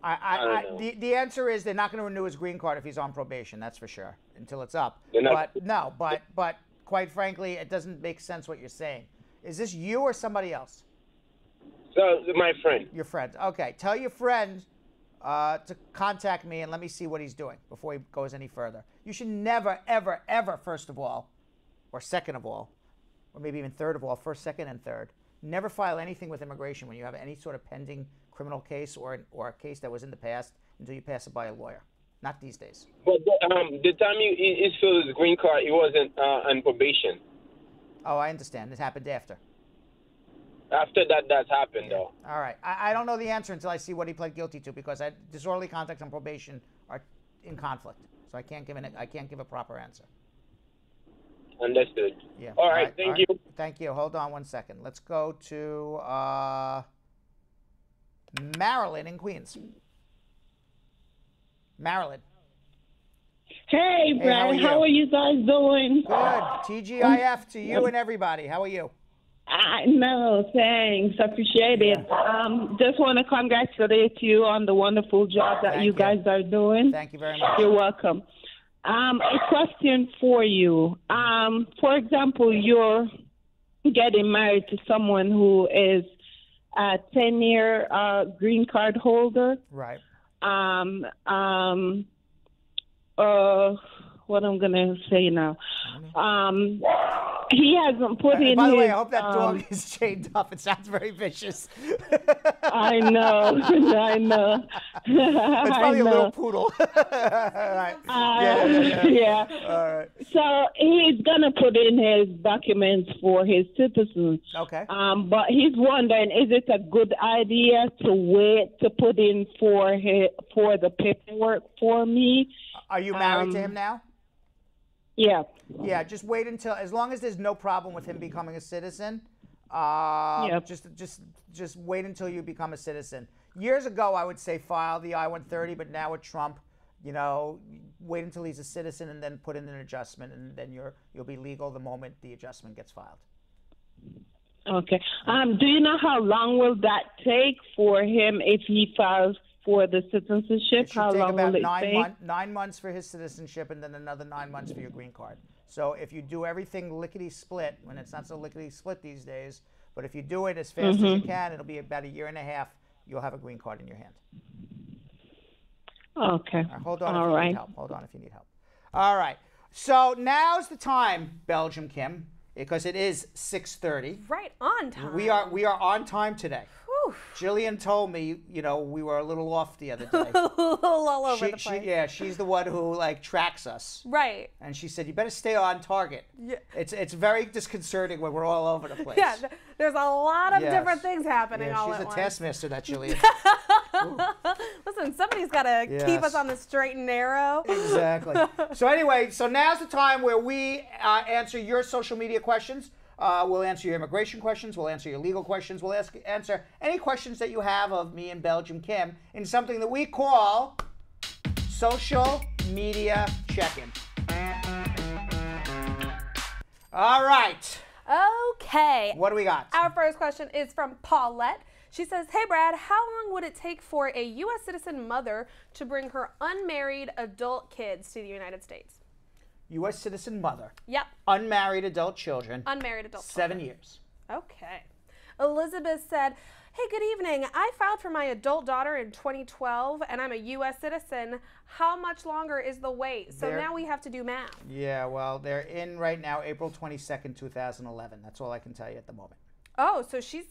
A: The answer is they're not going to renew his green card if he's on probation. That's for sure, until it's up. But quite frankly, it doesn't make sense what you're saying. Is this you or somebody else?
Q: So my friend.
A: Your friend. Okay. Tell your friend to contact me and let me see what he's doing before he goes any further. You should never, ever, ever, first of all, or second of all, or maybe even third of all, first, second, and third, never file anything with immigration when you have any sort of pending criminal case or a case that was in the past until you pass it by a lawyer. Not these days.
Q: But the time he filled his green card, he wasn't on probation.
A: Oh, I understand. It happened after.
Q: After that's happened, though.
A: All right. I don't know the answer until I see what he pled guilty to, because disorderly conduct and probation are in conflict. So I can't give a proper answer.
Q: Understood.
A: Yeah.
Q: All right. Thank you.
A: Thank you. Hold on one second. Let's go to Marilyn in Queens. Marilyn.
R: Hey, Brad. How are you guys doing?
A: Good. TGIF to you and everybody. How are you?
R: I know. Thanks. I appreciate it. Just want to congratulate you on the wonderful job that you guys are doing.
A: Thank you very much.
R: You're welcome. A question for you. For example, you're getting married to someone who is a 10-year green card holder.
A: Right.
R: What I'm going to say now. He hasn't put in
A: By the way,
R: his,
A: I hope that dog is chained up. It sounds very vicious.
R: I know. I know.
A: It's probably a little poodle. Right.
R: Yeah.
A: All right.
R: So he's going to put in his documents for his citizen.
A: Okay.
R: But he's wondering, is it a good idea to wait to put in for the paperwork for me?
A: Are you married to him now?
R: Yeah.
A: Yeah, just wait until, as long as there's no problem with him becoming a citizen, just wait until you become a citizen. Years ago, I would say file the I-130, but now with Trump, wait until he's a citizen and then put in an adjustment, and then you'll be legal the moment the adjustment gets filed.
R: Okay. Do you know how long will that take for him if he files for the citizenship? How long will it take?
A: 9 months for his citizenship, and then another 9 months for your green card. So if you do everything lickety-split, when it's not so lickety-split these days, but if you do it as fast as you can, it'll be about a year and a half, you'll have a green card in your hand.
R: Okay.
A: Right, hold on if you need help. Hold on if you need help. All right. So now's the time, Belgium Kim, because it is 6:30.
J: Right on time.
A: We are on time today. Jillian told me, we were a little off the other day.
J: A little all over the place.
A: She's the one who tracks us.
J: Right.
A: And she said, you better stay on target. Yeah. It's very disconcerting when we're all over the place.
J: Yeah, there's a lot of different things happening all at once.
A: She's a taskmaster, that Jillian.
J: Listen, somebody's got to keep us on the straight and narrow.
A: Exactly. So anyway, now's the time where we answer your social media questions. We'll answer your immigration questions. We'll answer your legal questions. We'll answer any questions that you have of me and Belgium Kim in something that we call social media check-in. All right.
J: Okay.
A: What do we got?
J: Our first question is from Paulette. She says, hey, Brad, how long would it take for a U.S. citizen mother to bring her unmarried adult kids to the United States?
A: U.S. citizen mother.
J: Yep.
A: Unmarried adult children.
J: Unmarried adult
A: 7
J: children.
A: years.
J: Okay. Elizabeth said, hey, good evening. I filed for my adult daughter in 2012, and I'm a U.S. citizen. How much longer is the wait? So now we have to do math.
A: Yeah, well, they're in right now April 22nd, 2011. That's all I can tell you at the moment.
J: Oh, so she's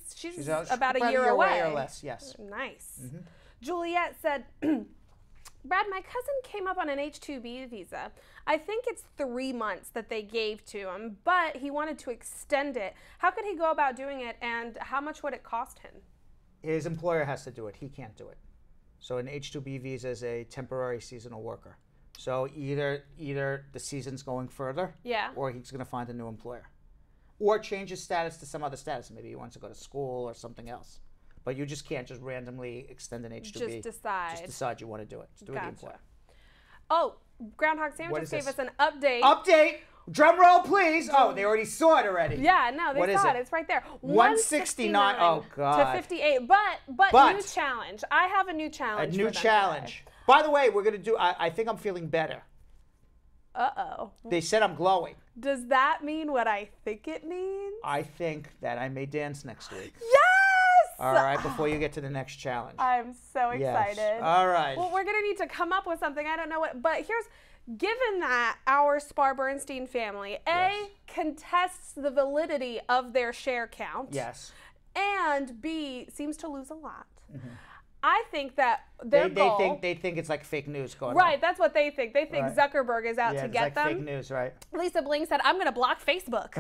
J: about a year away.
A: Or less, yes.
J: Nice. Mm-hmm. Juliet said, Brad, my cousin came up on an H-2B visa. I think it's 3 months that they gave to him, but he wanted to extend it. How could he go about doing it, and how much would it cost him?
A: His employer has to do it. He can't do it. So an H-2B visa is a temporary seasonal worker. So either the season's going further, or he's going to find a new employer, or change his status to some other status. Maybe he wants to go to school or something else. But you just can't just randomly extend an H-2B.
J: Just decide.
A: Just decide you want to do it. Just do it with the employer.
J: Oh, Groundhog Sam just gave us an update.
A: Update. Drum roll, please. Oh, they already saw it already.
J: Yeah, no, they saw it. It's right there.
A: 169. Oh, God.
J: To 58. But new challenge. I have a new challenge.
A: A new challenge. By the way, we're going to do, I think I'm feeling better.
J: Uh-oh.
A: They said I'm glowing.
J: Does that mean what I think it means?
A: I think that I may dance next week.
J: Yes!
A: All right, before you get to the next challenge.
J: I'm so excited.
A: Yes. All right.
J: Well, we're going to need to come up with something. I don't know what, but given that our Spar Bernstein family, contests the validity of their share count.
A: Yes.
J: And B, seems to lose a lot. I think that their goal...
A: They think it's like fake news going on.
J: Right, that's what they think. They think Zuckerberg is out to get them.
A: Yeah, fake news, right.
J: Lisa Bling said, I'm going to block Facebook.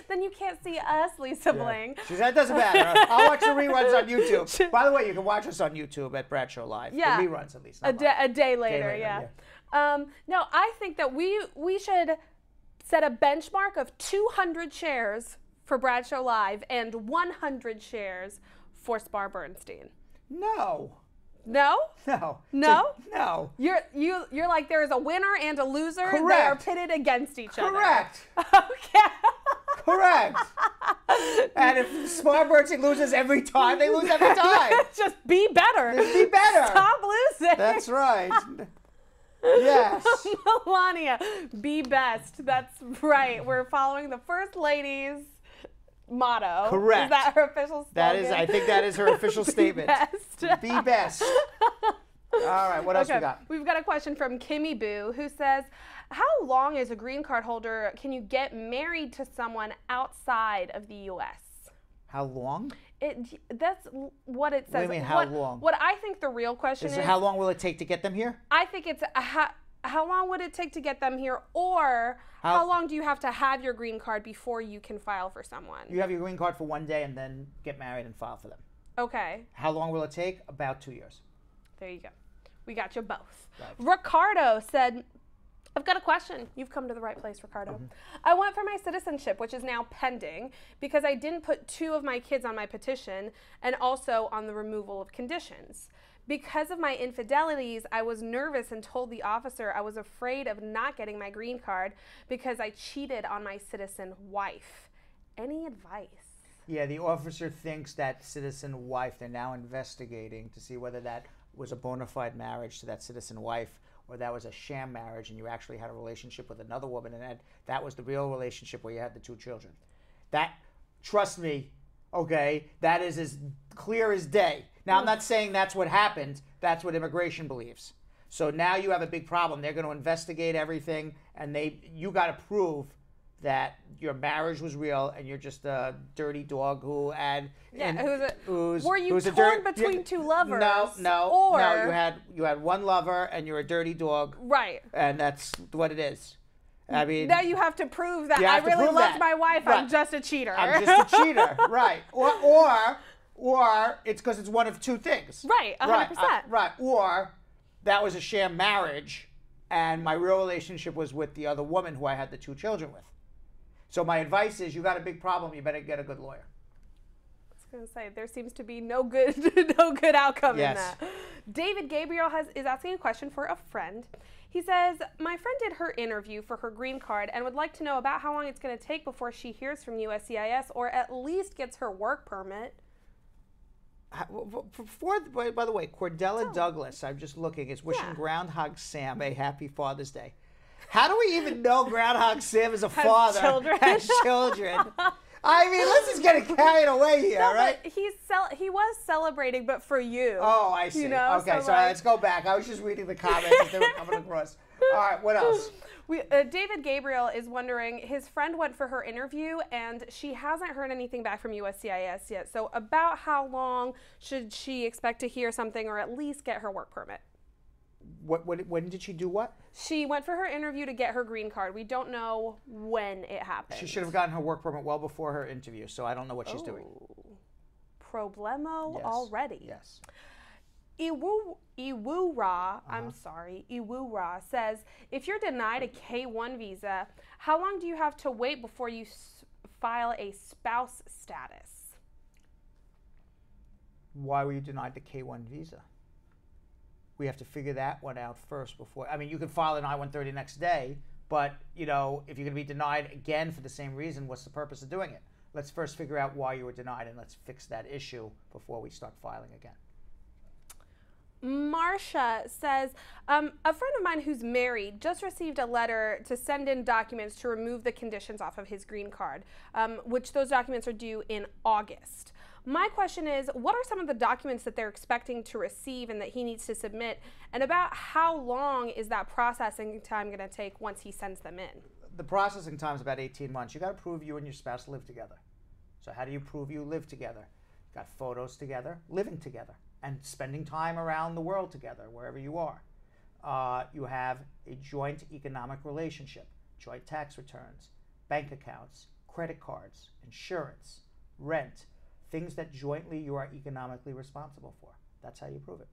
J: Then you can't see us, Lisa Bling.
A: She said, it doesn't matter. I'll watch the reruns on YouTube. By the way, you can watch us on YouTube at Bradshaw Live.
J: Yeah.
A: The reruns, at least.
J: A day later, yeah. No, I think that we should set a benchmark of 200 shares for Bradshaw Live and 100 shares for Spar Bernstein.
A: No.
J: No?
A: No.
J: No?
A: No.
J: You're like there is a winner and a loser.
A: Correct.
J: They are pitted against each other.
A: Correct.
J: Okay.
A: Correct. And if Spar Bernstein loses every time, they lose every time.
J: Just be better.
A: Just be better.
J: Stop losing.
A: That's right. Yes.
J: Melania, be best. That's right. We're following the First Lady's motto.
A: Correct.
J: Is that her official slogan?
A: I think that is her official statement.
J: Best.
A: Be best. All right, what else we got?
J: We've got a question from Kimmy Boo who says, how long as a green card holder can you get married to someone outside of the U.S.?
A: How long?
J: That's what it says.
A: What do you mean, how long?
J: What I think the real question is...
A: How long will it take to get them here?
J: I think it's how long would it take to get them here, or how long do you have to have your green card before you can file for someone?
A: You have your green card for one day and then get married and file for them.
J: Okay.
A: How long will it take? About 2 years.
J: There you go. We got you both. Right. Ricardo said, I've got a question. You've come to the right place, Ricardo. I went for my citizenship, which is now pending, because I didn't put 2 of my kids on my petition and also on the removal of conditions. Because of my infidelities, I was nervous and told the officer I was afraid of not getting my green card because I cheated on my citizen wife. Any advice?
A: Yeah, the officer thinks that citizen wife, they're now investigating to see whether that was a bona fide marriage to that citizen wife or that was a sham marriage and you actually had a relationship with another woman and that was the real relationship where you had the 2 children. That, trust me, okay, that is as clear as day. Now, I'm not saying that's what happened. That's what immigration believes. So now you have a big problem. They're going to investigate everything, and you got to prove that your marriage was real and you're just a dirty dog who had...
J: Yeah, were you torn between 2 lovers?
A: No, you had one lover and you're a dirty dog.
J: Right.
A: And that's what it is. I mean...
J: Now you have to prove that I really loved my wife. Right. I'm just a cheater.
A: I'm just a cheater, right. Or it's because it's one of 2 things.
J: Right, 100%.
A: Right, or that was a sham marriage and my real relationship was with the other woman who I had the 2 children with. So my advice is you got a big problem, you better get a good lawyer.
J: I was going to say, there seems to be no good outcome in that. David Gabriel is asking a question for a friend. He says, my friend did her interview for her green card and would like to know about how long it's going to take before she hears from USCIS or at least gets her work permit.
A: By the way, Cordella Douglas, I'm just looking, is wishing Groundhog Sam a happy Father's Day. How do we even know Groundhog Sam is a father? Has children. I mean, let's just get it carried away here, right?
J: He was celebrating, but for you.
A: Oh, I see. Okay, so let's go back. I was just reading the comments as they were coming across. All right, what else?
J: David Gabriel is wondering, his friend went for her interview and she hasn't heard anything back from USCIS yet. So about how long should she expect to hear something or at least get her work permit?
A: When did she do what?
J: She went for her interview to get her green card. We don't know when it happened.
A: She should have gotten her work permit well before her interview, so I don't know what she's doing.
J: Problemo already.
A: Yes.
J: Iwura, I'm sorry, Iwura says, if you're denied a K-1 visa, how long do you have to wait before you file a spouse status?
A: Why were you denied the K-1 visa? We have to figure that one out first before. I mean, you can file an I-130 next day, but, you know, if you're going to be denied again for the same reason, what's the purpose of doing it? Let's first figure out why you were denied, and let's fix that issue before we start filing again.
J: Marcia says, a friend of mine who's married just received a letter to send in documents to remove the conditions off of his green card, which those documents are due in August. My question is, what are some of the documents that they're expecting to receive and that he needs to submit, and about how long is that processing time going to take once he sends them in?
A: The processing time is about 18 months. You got to prove you and your spouse live together. So how do you prove you live together? You got photos together, living together, and spending time around the world together, wherever you are. You have a joint economic relationship, joint tax returns, bank accounts, credit cards, insurance, rent, things that jointly you are economically responsible for. That's how you prove it.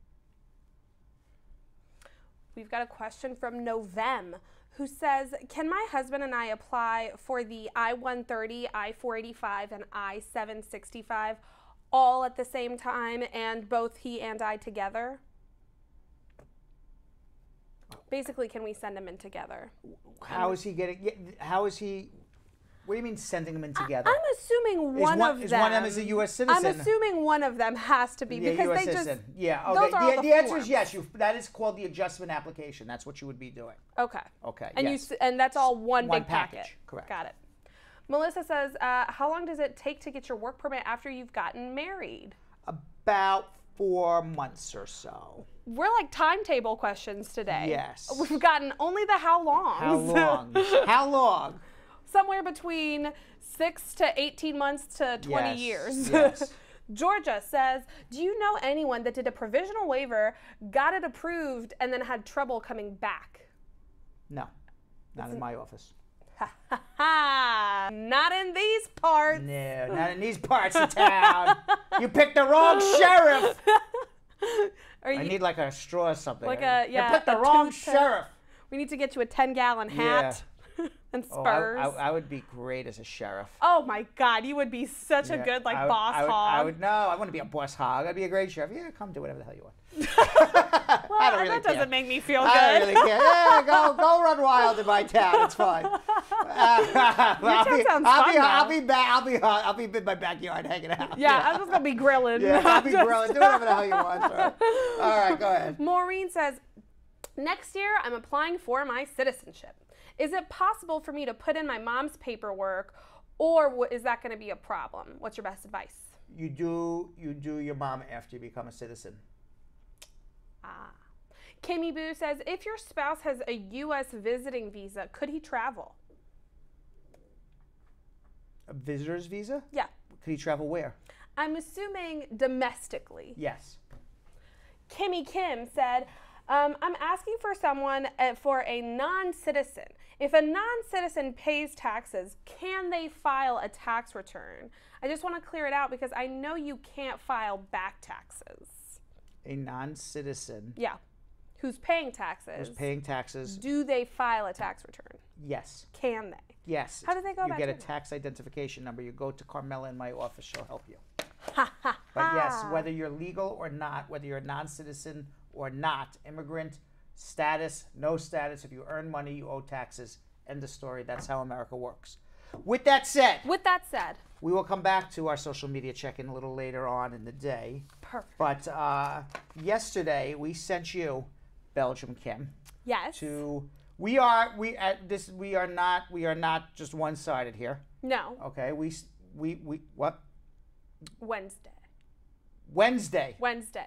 J: We've got a question from Novem, who says, can my husband and I apply for the I-130, I-485, and I-765 all at the same time, and both he and I together? Basically, can we send them in together?
A: How is he getting, how is he, what do you mean sending them in together?
J: I'm assuming one of them.
A: Is one of them is a U.S. citizen?
J: I'm assuming one of them has to be, because
A: US
J: they
A: citizen.
J: just,
A: yeah, okay.
J: those are all
A: The answer is yes. That is called the adjustment application. That's what you would be doing.
J: Okay.
A: Okay,
J: And,
A: yes.
J: and that's all one big
A: package. Correct.
J: Got it. Melissa says, how long does it take to get your work permit after you've gotten married?
A: About 4 months or so.
J: We're like timetable questions today.
A: Yes.
J: We've gotten only the how long.
A: How long? How long?
J: Somewhere between 6 to 18 months to 20
A: Yes,
J: years.
A: yes.
J: Georgia says, do you know anyone that did a provisional waiver, got it approved, and then had trouble coming back?
A: No, not in my office.
J: Not in these parts.
A: No, not in these parts of town. You picked the wrong sheriff. I need like a straw or something.
J: Like a, yeah.
A: You picked the wrong sheriff.
J: We need to get you a 10-gallon hat. And Spurs.
A: I would be great as a sheriff.
J: Oh my God, you would be such a good boss hog.
A: No, I wouldn't be a boss hog. I'd be a great sheriff. Yeah, come do whatever the hell you want.
J: Well,
A: I don't really
J: that
A: care.
J: doesn't make me feel good.
A: I don't really care. Yeah, go run wild in my town. It's fine. I'll be in my backyard hanging out.
J: Yeah, I'm just gonna be grilling.
A: Yeah, I'll be grilling. Do whatever the hell you want. All right, go ahead.
J: Maureen says, next year I'm applying for my citizenship. Is it possible for me to put in my mom's paperwork, or is that going to be a problem? What's your best advice?
A: You do your mom after you become a citizen.
J: Kimmy Boo says, if your spouse has a U.S. visiting visa, could he travel?
A: A visitor's visa?
J: Yeah.
A: Could he travel where?
J: I'm assuming domestically.
A: Yes.
J: Kimmy Kim said, I'm asking for someone for a non-citizen. If a non-citizen pays taxes, can they file a tax return? I just want to clear it out because I know you can't file back taxes.
A: A non-citizen.
J: Yeah. Who's paying taxes.
A: Who's paying taxes.
J: Do they file a tax return?
A: Yes.
J: Can they?
A: Yes.
J: How do they go about
A: it? You get a
J: that?
A: tax identification number. You go to Carmela in my office. She'll help you. But yes, whether you're legal or not, whether you're a non-citizen or not, immigrant, status, no status, if you earn money, you owe taxes. End of story. That's how America works. With that said, we will come back to our social media check-in a little later on in the day.
J: Perfect.
A: But yesterday we sent you, Belgium Kim.
J: Yes.
A: We are not just one-sided here.
J: No.
A: Okay. What?
J: Wednesday.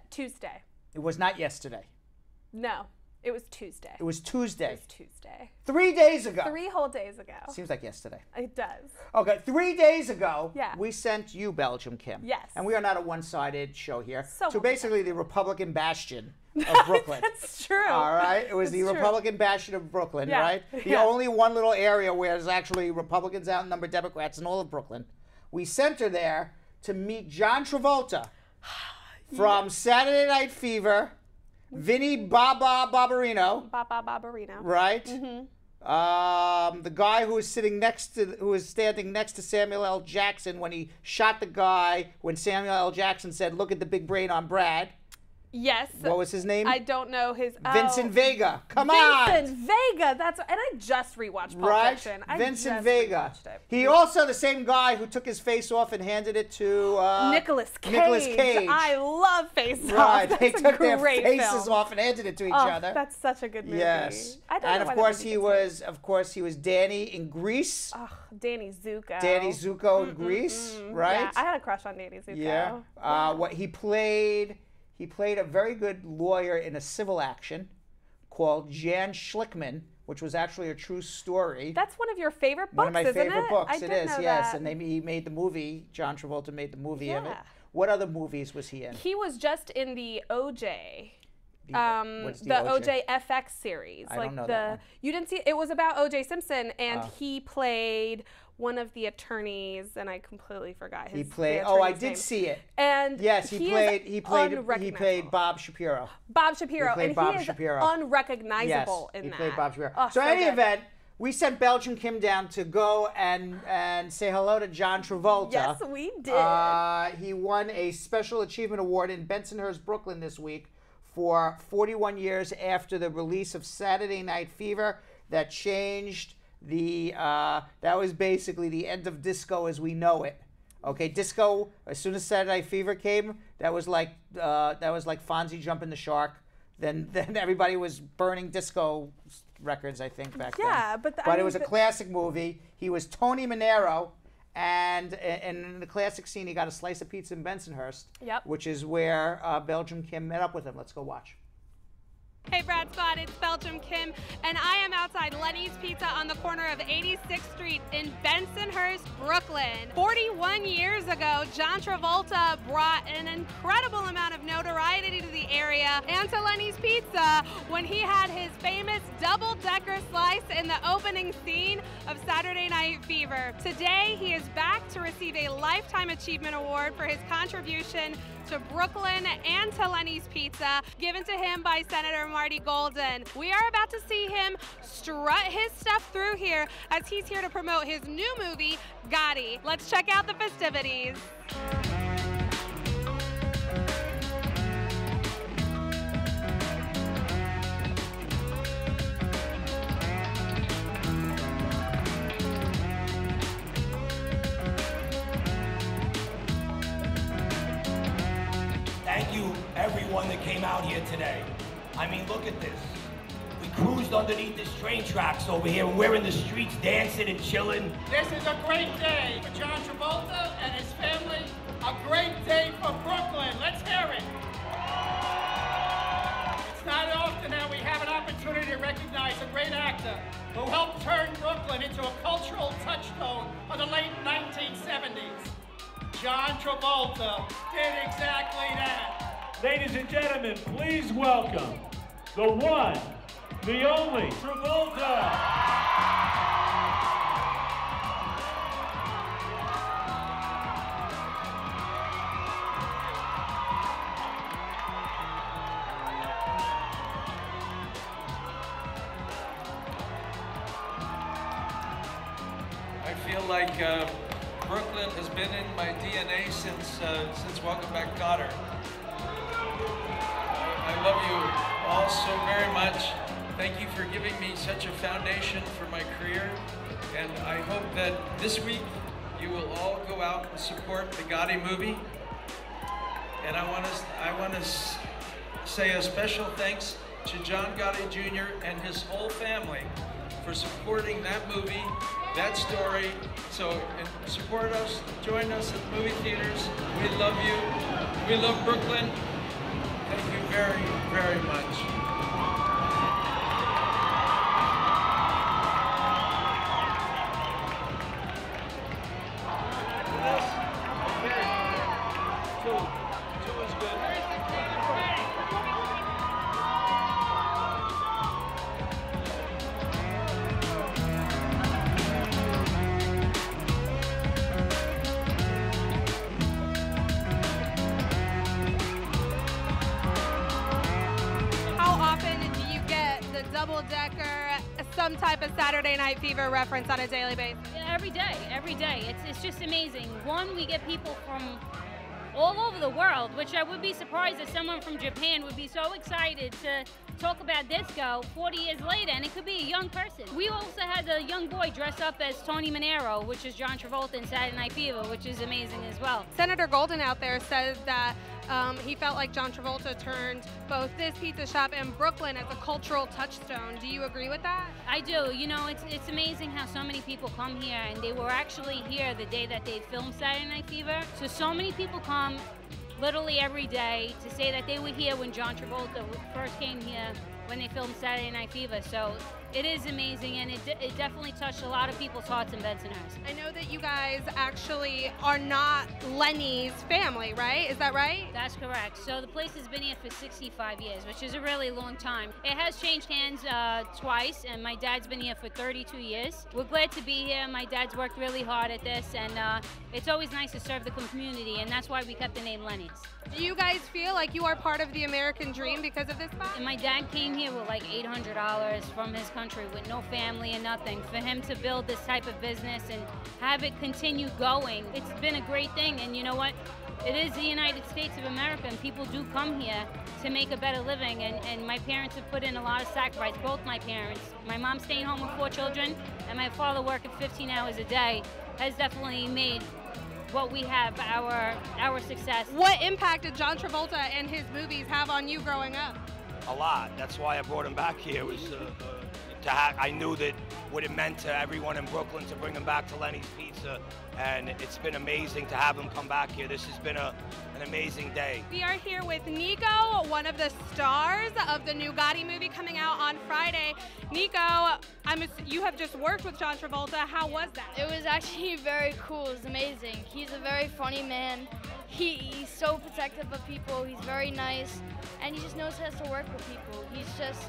J: Tuesday.
A: It was not yesterday.
J: No, it was Tuesday.
A: It was Tuesday.
J: It was Tuesday.
A: 3 days ago.
J: 3 whole days ago.
A: Seems like yesterday.
J: It does.
A: Okay, 3 days ago,
J: yeah.
A: we sent you Belgium Kim.
J: Yes.
A: And we are not a one-sided show here.
J: So
A: basically the Republican bastion of Brooklyn.
J: That's true.
A: All right? It was the Republican bastion of Brooklyn,
J: yeah.
A: right? The only one little area where there's actually Republicans outnumber Democrats in all of Brooklyn. We sent her there to meet John Travolta from Saturday Night Fever, Vinny Barbarino.
J: Barbarino.
A: Right. The guy who was standing next to Samuel L. Jackson when he shot the guy when Samuel L. Jackson said, "Look at the big brain on Brad."
J: Yes.
A: What was his name?
J: I don't know his.
A: Vincent Vega. Come on.
J: Vincent Vega. And I just rewatched Pulp Fiction.
A: Vincent Vega. He also the same guy who took his face off and handed it to
J: Nicolas Cage.
A: Nicolas Cage.
J: I love Face Off.
A: Right.
J: That's
A: They took their
J: great
A: faces
J: film.
A: off and handed it to each other.
J: That's such a good movie.
A: Yes.
J: I don't
A: And
J: know
A: of
J: why
A: course
J: that
A: he was Danny in Grease.
J: Oh, Danny Zuko.
A: Danny Zuko in Grease, right?
J: Yeah, I had a crush on Danny Zuko.
A: Yeah. What he played a very good lawyer in a civil action called Jan Schlickman, which was actually a true story.
J: That's one of your favorite books,
A: One of my
J: isn't
A: favorite
J: it?
A: books.
J: I
A: It
J: did
A: is,
J: know
A: yes.
J: that.
A: And he made the movie. John Travolta made the movie of it.
J: Yeah.
A: What other movies was he in?
J: He was just in the OJ.
A: What's
J: the OJ FX series.
A: I don't know that one.
J: You didn't see it was about OJ Simpson, and he played one of the attorneys, and I completely forgot his
A: I
J: attorney's
A: did
J: name.
A: see it.
J: And
A: yes, he played Bob Shapiro.
J: Bob Shapiro,
A: He played
J: and
A: Bob
J: he is
A: Shapiro.
J: unrecognizable in
A: he
J: that.
A: played Bob Shapiro.
J: Oh,
A: so in any
J: good.
A: event, we sent Belgium Kim down to go and say hello to John Travolta.
J: Yes, we did.
A: He won a Special Achievement Award in Bensonhurst, Brooklyn this week for 41 years after the release of Saturday Night Fever that changed that was basically the end of disco as we know it. Okay, disco, as soon as Saturday Night Fever came, that was like Fonzie jumping the shark. Then everybody was burning disco records, I think, back then.
J: Yeah, but
A: it was a classic movie. He was Tony Manero, and in the classic scene, he got a slice of pizza in Bensonhurst, which is where Belgium Kim met up with him. Let's go watch.
J: Hey Brad Spot, it's Belgium Kim, and I am outside Lenny's Pizza on the corner of 86th Street in Bensonhurst, Brooklyn. 41 years ago, John Travolta brought an incredible amount of notoriety to the area and to Lenny's Pizza when he had his famous double-decker slice in the opening scene of Saturday Night Fever. Today, he is back to receive a Lifetime Achievement Award for his contribution to Brooklyn and to Lenny's Pizza, given to him by Senator Marty Golden. We are about to see him strut his stuff through here as he's here to promote his new movie, Gotti. Let's check out the festivities.
S: Thank you, everyone that came out here today. I mean, look at this. We cruised underneath this train tracks over here, and we're in the streets dancing and chilling.
T: This is a great day for John Travolta and his family. A great day for Brooklyn. Let's hear it. It's not often that we have an opportunity to recognize a great actor who helped turn Brooklyn into a cultural touchstone of the late 1970s. John Travolta did exactly that.
U: Ladies and gentlemen, please welcome the one, the only Travolta.
V: I feel like Brooklyn has been in my DNA since Welcome Back, Kotter. I love you all so very much. Thank you for giving me such a foundation for my career, and I hope that this week you will all go out and support the Gotti movie. And I want to say a special thanks to John Gotti Jr. and his whole family for supporting that movie, that story. So support us, join us at the movie theaters. We love you. We love Brooklyn. Thank you very, very much. Two is good.
J: some type of Saturday Night Fever reference on a daily basis?
B: Yeah, every day, every day. It's just amazing. One, we get people from all over the world, which I would be surprised if someone from Japan would be so excited to talk about disco 40 years later, and it could be a young person. We also had a young boy dress up as Tony Manero, which is John Travolta in Saturday Night Fever, which is amazing as well.
J: Senator Golden out there says that he felt like John Travolta turned both this pizza shop and Brooklyn as a cultural touchstone. Do you agree with that?
B: I do. You know, it's amazing how so many people come here, and they were actually here the day that they filmed Saturday Night Fever. So many people come literally every day to say that they were here when John Travolta first came here when they filmed Saturday Night Fever. So it is amazing, and it definitely touched a lot of people's hearts in Bensonhurst.
J: I know that you guys actually are not Lenny's family, right? Is that right?
B: That's correct. So the place has been here for 65 years, which is a really long time. It has changed hands twice, and my dad's been here for 32 years. We're glad to be here. My dad's worked really hard at this, and it's always nice to serve the community, and that's why we kept the name Lenny's.
J: Do you guys feel like you are part of the American dream because of this spot?
B: And my dad came here with like $800 from his country with no family and nothing. For him to build this type of business and have it continue going, it's been a great thing. And you know what? It is the United States of America, and people do come here to make a better living. And my parents have put in a lot of sacrifice, both my parents. My mom staying home with 4 children, and my father working 15 hours a day has definitely made what we have our success.
J: What impact did John Travolta and his movies have on you growing up?
S: A lot. That's why I brought him back here. Was I knew that what it meant to everyone in Brooklyn to bring him back to Lenny's Pizza, and it's been amazing to have him come back here. This has been an amazing day.
J: We are here with Nico, one of the stars of the new Gotti movie coming out on Friday. Nico, you have just worked with John Travolta. How was that?
C: It was actually very cool. It was amazing. He's a very funny man. He's so protective of people. He's very nice, and he just knows how to work with people. He's just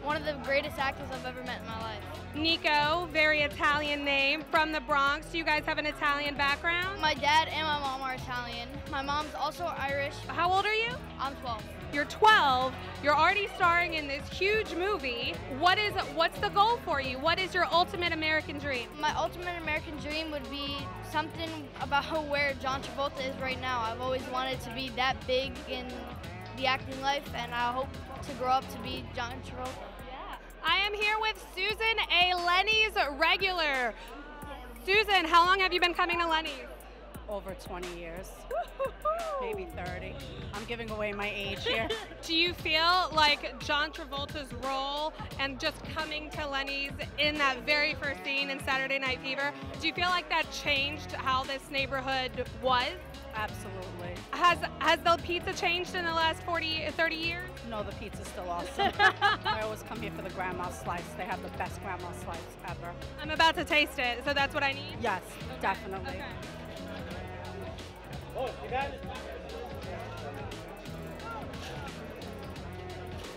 C: one of the greatest actors I've ever met in my life.
J: Nico, very Italian name, from the Bronx. Do you guys have an Italian background?
C: My dad and my mom are Italian. My mom's also Irish.
J: How old are you?
C: I'm 12.
J: You're 12. You're already starring in this huge movie. What's the goal for you? What is your ultimate American dream?
C: My ultimate American dream would be something about where John Travolta is right now. I've always wanted to be that big in the acting life, and I hope to grow up to be John Travolta.
J: I am here with Susan, a Lenny's regular. Susan, how long have you been coming to Lenny's?
E: Over 20 years, maybe 30. I'm giving away my age here.
J: Do you feel like John Travolta's role and just coming to Lenny's in that very first scene in Saturday Night Fever, do you feel like that changed how this neighborhood was?
E: Absolutely.
J: Has the pizza changed in the last 30 years?
E: No, the pizza's still awesome. I always come here for the grandma slice. They have the best grandma slice ever.
J: I'm about to taste it, so that's what I need?
E: Yes, definitely.
J: Okay.
U: Oh, you got it?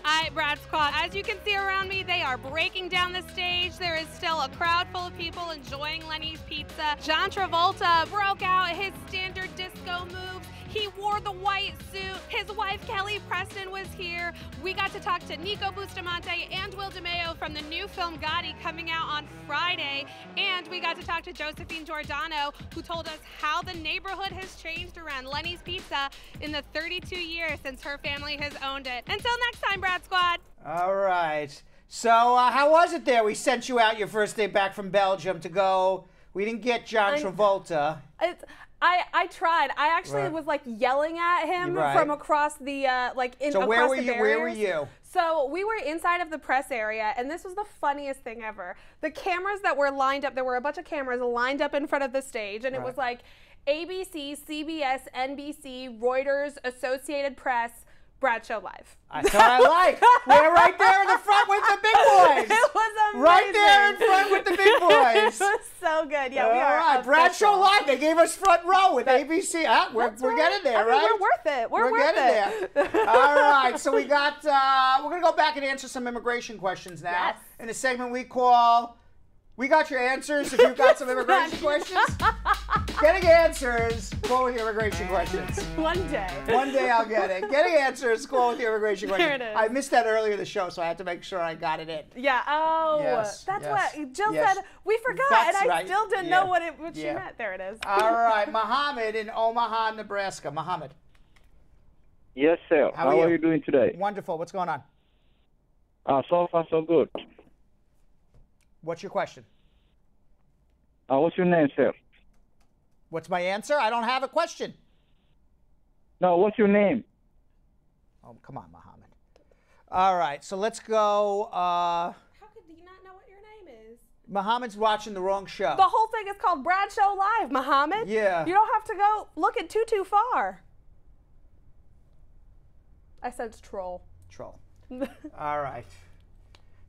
J: All right, Brad Squad, as you can see around me, they are breaking down the stage. There is still a crowd full of people enjoying Lenny's Pizza. John Travolta broke out his standard disco moves. He wore the white suit. His wife, Kelly Preston, was here. We got to talk to Nico Bustamante and Will DeMeo from the new film Gotti coming out on Friday. And we got to talk to Josephine Giordano, who told us how the neighborhood has changed around Lenny's Pizza in the 32 years since her family has owned it. Until next time, Brad Squad.
A: All right. So how was it there? We sent you out your first day back from Belgium to go. We didn't get John Travolta.
J: I tried. I actually was like yelling at him from across the
A: So where were you? Where were you?
J: So we were inside of the press area, and this was the funniest thing ever. The cameras that were lined up, there were a bunch of cameras lined up in front of the stage, and it was like ABC, CBS, NBC, Reuters, Associated Press, Brad Show Live.
A: That's what I like. We're right there in the front with the big boys.
J: It was amazing.
A: Right there in front with the big boys.
J: It was so good. Yeah, we are.
A: All right, Brad Show Live. They gave us front row with ABC. We're getting there, right?
J: We're worth it. We're worth
A: getting there. All right, so we got. We're gonna go back and answer some immigration questions now in a segment we call. We got your answers. If you've got some immigration questions. Getting answers. Go with your immigration questions.
J: One day.
A: One day I'll get it. Getting answers. Go with your immigration questions.
J: There it is.
A: I missed that earlier in the show, so I had to make sure I got it in.
J: Yeah. Oh,
A: Yes,
J: that's
A: yes,
J: what Jill
A: yes.
J: said. We forgot,
A: That's
J: and I
A: right.
J: still didn't
A: Yeah.
J: know what she
A: Yeah.
J: meant. There it is.
A: All right, Mohammed in Omaha, Nebraska. Mohammed.
D: Yes, sir. How are you doing today?
A: Wonderful. What's going on?
D: So far, so good.
A: What's your question?
D: What's your name, sir?
A: What's my answer? I don't have a question.
D: No, what's your name?
A: Oh, come on, Mohammed. All right, so let's go.
J: How could you not know what your name is?
A: Mohammed's watching the wrong show.
J: The whole thing is called Brad Show Live, Mohammed.
A: Yeah.
J: You don't have to go look at too far. I said troll.
A: Troll. All right.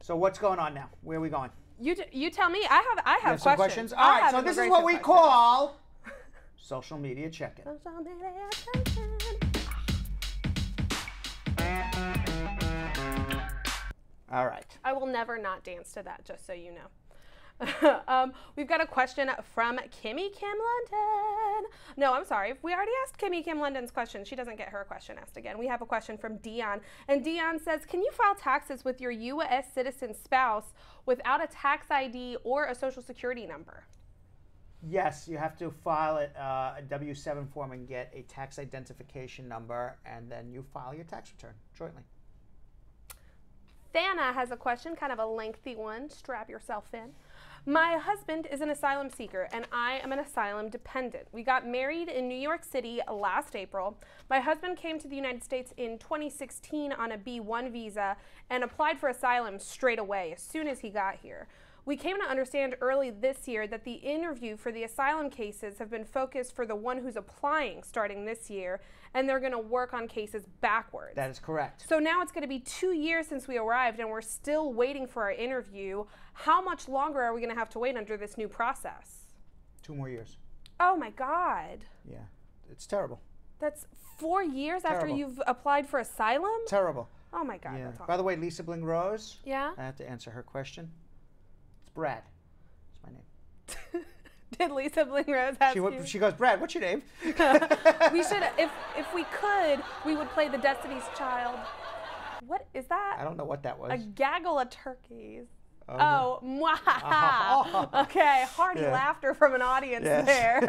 A: So what's going on now? Where are we going?
J: You tell me. I have
A: You have some questions? All
J: I
A: right,
J: have
A: so this is
J: immigration
A: what we
J: questions.
A: call social media check-in.
J: Social media check-in.
A: All right.
J: I will never not dance to that, just so you know. We've got a question from Kimmy Kim London. No, I'm sorry. We already asked Kimmy Kim London's question. She doesn't get her question asked again. We have a question from Dion. And Dion says, can you file taxes with your U.S. citizen spouse without a tax ID or a social security number?
A: Yes, you have to file a W-7 form and get a tax identification number, and then you file your tax return jointly.
J: Thana has a question, kind of a lengthy one. Strap yourself in. My husband is an asylum seeker, and I am an asylum dependent. We got married in New York City last April. My husband came to the United States in 2016 on a B-1 visa and applied for asylum straight away as soon as he got here. We came to understand early this year that the interview for the asylum cases have been focused for the one who's applying starting this year, and they're going to work on cases backwards.
A: That is correct.
J: So now it's going to be 2 years since we arrived, and we're still waiting for our interview. How much longer are we going to have to wait under this new process?
A: 2 more years.
J: Oh my God.
A: Yeah, it's terrible.
J: That's 4 years after
A: Terrible.
J: you've applied for asylum?
A: Terrible.
J: Oh my God.
A: Yeah.
J: That's awful.
A: By the way, Lisa Bling Rose.
J: Yeah?
A: I have to answer her question. It's Brad. That's my name.
J: Did Lisa Bling Rose ask you?
A: She goes, Brad, what's your name?
J: We should, if we could, we would play the Destiny's Child. What is that?
A: I don't know what that was.
J: A gaggle of turkeys.
A: Oh,
J: Oh, mwah. Okay, hearty
A: Yeah.
J: laughter from an audience
A: Yes.
J: there.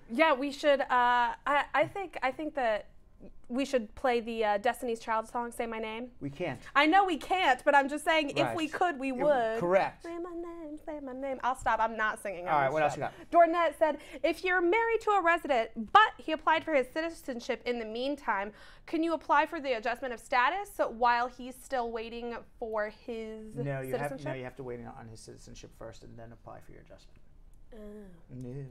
J: Yeah, we should. I think that we should play the Destiny's Child song, Say My Name.
A: We can't.
J: I know we can't, but I'm just saying if we
A: Right.
J: could, we would.
A: Correct.
J: Say my name, say my name. I'll stop. I'm not singing.
A: All right, what else you got?
J: Dornette said, if you're married to a resident, but he applied for his citizenship in the meantime, can you apply for the adjustment of status while he's still waiting for his citizenship?
A: You have to wait on his citizenship first and then apply for your adjustment. No.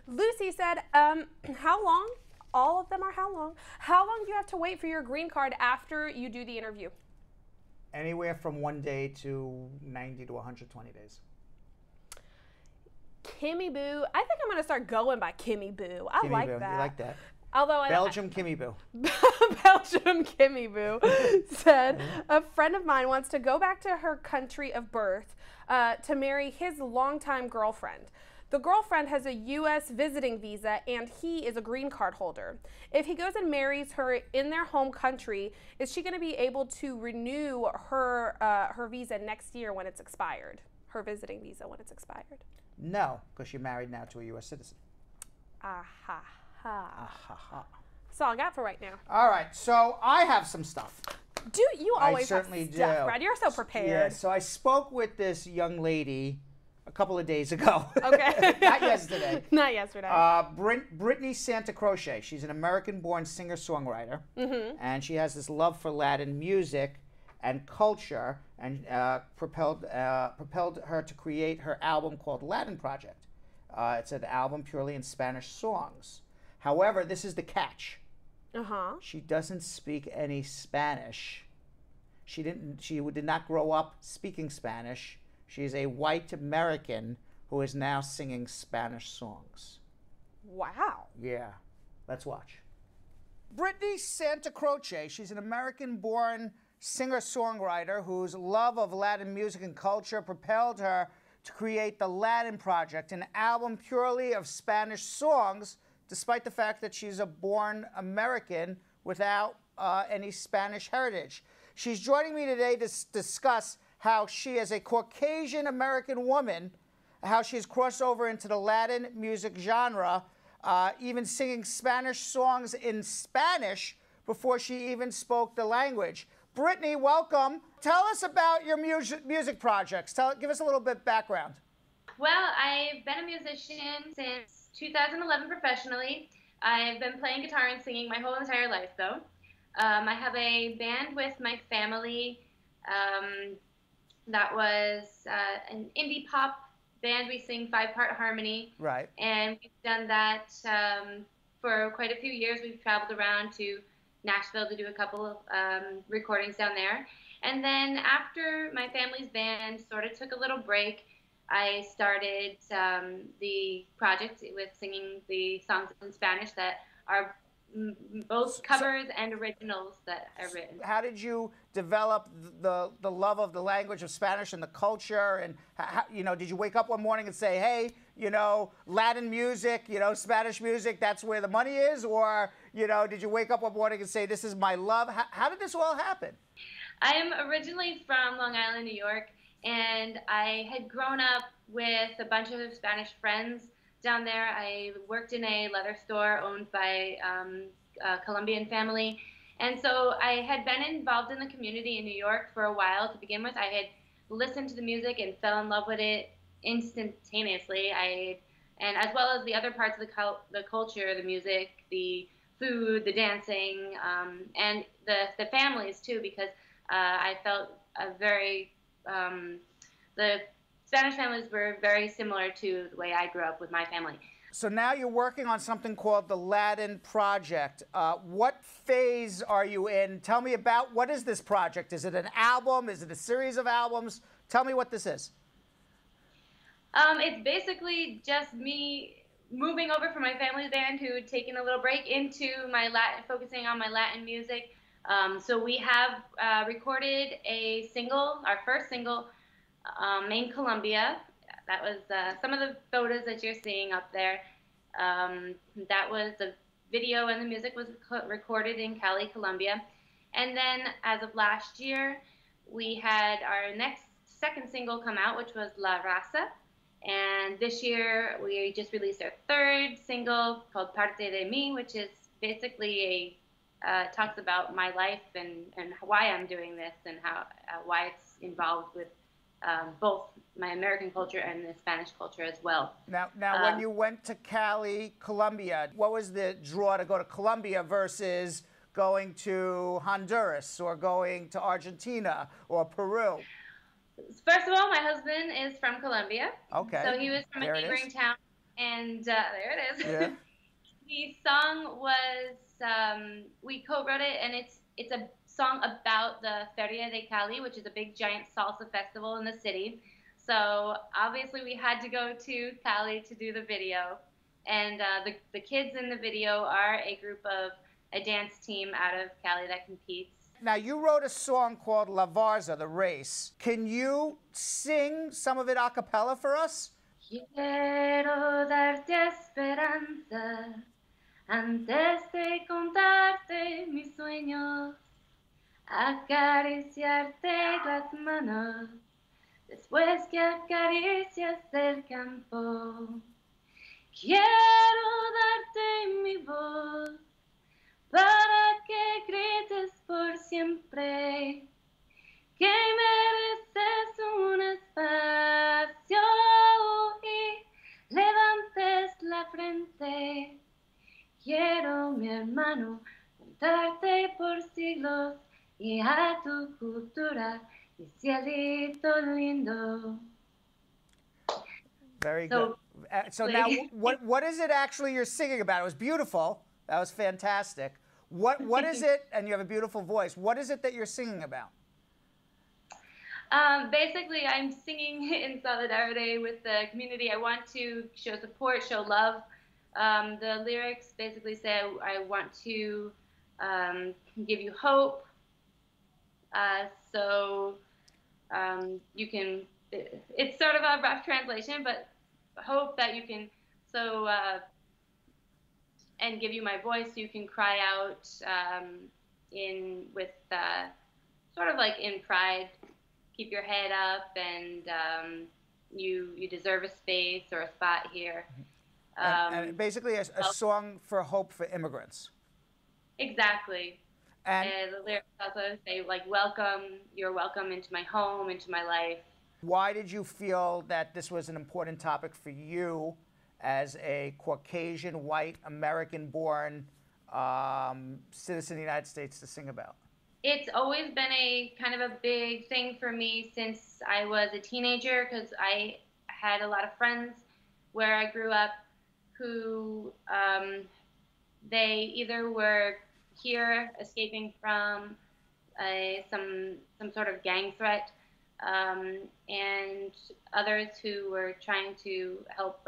J: Lucy said, how long? All of them are how long? How long do you have to wait for your green card after you do the interview?
A: Anywhere from 1 day to 90 to 120 days.
J: Kimmy Boo. I think I'm going to start going by Kimmy Boo. I
A: Kimmy
J: like
A: Boo.
J: that.
A: You like that?
J: Although
A: Belgium Kimmy Boo.
J: Belgium Kimmy Boo said, a friend of mine wants to go back to her country of birth to marry his longtime girlfriend. The girlfriend has a U.S. visiting visa, and he is a green card holder. If he goes and marries her in their home country, is she going to be able to renew her visa next year when it's expired? Her visiting visa when it's expired?
A: No, because you're married now to a U.S. citizen.
J: Ha. That's all I got for right now.
A: All right, so I have some stuff.
J: Do you always
A: I certainly
J: have stuff,
A: do.
J: Brad? You're so prepared.
A: Yeah, so I spoke with this young lady a couple of days ago.
J: Okay.
A: Not yesterday.
J: Not yesterday.
A: Brittany Santacroce. She's an American-born singer-songwriter, and she has this love for Latin music and culture, and propelled her to create her album called Latin Project. It's an album purely in Spanish songs. However, this is the catch. She doesn't speak any Spanish. She did not grow up speaking Spanish. She's a white American who is now singing Spanish songs.
J: Wow.
A: Yeah. Let's watch. Brittany Santacroce. She's an American-born singer-songwriter whose love of Latin music and culture propelled her to create the Latin Project, an album purely of Spanish songs, despite the fact that she's a born American without any Spanish heritage. She's joining me today to discuss how she, as a Caucasian American woman, how she's crossed over into the Latin music genre, even singing Spanish songs in Spanish before she even spoke the language. Brittany, welcome. Tell us about your music projects. Give us a little bit background.
F: Well, I've been a musician since 2011 professionally. I've been playing guitar and singing my whole entire life, though. I have a band with my family that was an indie pop band. We sing 5-part harmony.
A: Right.
F: And we've done that for quite a few years. We've traveled around to Nashville to do a couple of recordings down there. And then after my family's band sort of took a little break, I started the project with singing the songs in Spanish that are both covers and originals that I've written.
A: How did you develop the love of the language of Spanish and the culture? And how, did you wake up one morning and say, hey, Latin music, Spanish music, that's where the money is? Or, did you wake up one morning and say, this is my love? How did this all happen?
F: I am originally from Long Island, New York, and I had grown up with a bunch of Spanish friends down there. I worked in a leather store owned by a Colombian family. And so I had been involved in the community in New York for a while to begin with. I had listened to the music and fell in love with it instantaneously. And as well as the other parts of the culture, the music, the food, the dancing, and the families too, because I felt the Spanish families were very similar to the way I grew up with my family.
A: So now you're working on something called the Latin Project. What phase are you in? Tell me about, what is this project? Is it an album? Is it a series of albums? Tell me what this is.
F: It's basically just me moving over from my family's band who had taken a little break into my focusing on my Latin music. So we have recorded a single, our first single, in Colombia. That was some of the photos that you're seeing up there. That was the video, and the music was recorded in Cali, Colombia. And then as of last year, we had our second single come out, which was La Raza. And this year, we just released our third single called Parte de Mi, which is basically talks about my life and why I'm doing this and why it's involved with both my American culture and the Spanish culture as well.
A: Now, when you went to Cali, Colombia, what was the draw to go to Colombia versus going to Honduras or going to Argentina or Peru?
F: First of all, my husband is from Colombia.
A: Okay.
F: So he was from a neighboring town, and there it is.
A: Yeah.
F: The song was, we co-wrote it, and it's a song about the Feria de Cali, which is a big giant salsa festival in the city. So obviously we had to go to Cali to do the video. And the kids in the video are a dance team out of Cali that competes.
A: Now, you wrote a song called La Varza, The Race. Can you sing some of it a cappella for us?
F: Quiero darte esperanza antes de contarte mis sueños, acariciarte las manos después que acaricias el campo. Quiero darte mi voz para que grites por siempre que mereces un espacio y levantes la frente. Quiero, mi hermano, contarte por siglos y a tu cultura, mi cielito lindo.
A: Very good. So now, what is it actually you're singing about? It was beautiful. That was fantastic. What is it, and you have a beautiful voice, what is it that you're singing about?
F: Basically, I'm singing in solidarity with the community. I want to show support, show love. The lyrics basically say I want to give you hope, so you can it's sort of a rough translation, but hope that you can and give you my voice so you can cry out with sort of like in pride, keep your head up, and you deserve a space or a spot here.
A: And basically a song for hope for immigrants.
F: Exactly. And the lyrics also say, like, you're welcome into my home, into my life.
A: Why did you feel that this was an important topic for you as a Caucasian, white, American-born citizen of the United States to sing about?
F: It's always been a kind of a big thing for me since I was a teenager, because I had a lot of friends where I grew up who they either were here escaping from some sort of gang threat, and others who were trying to help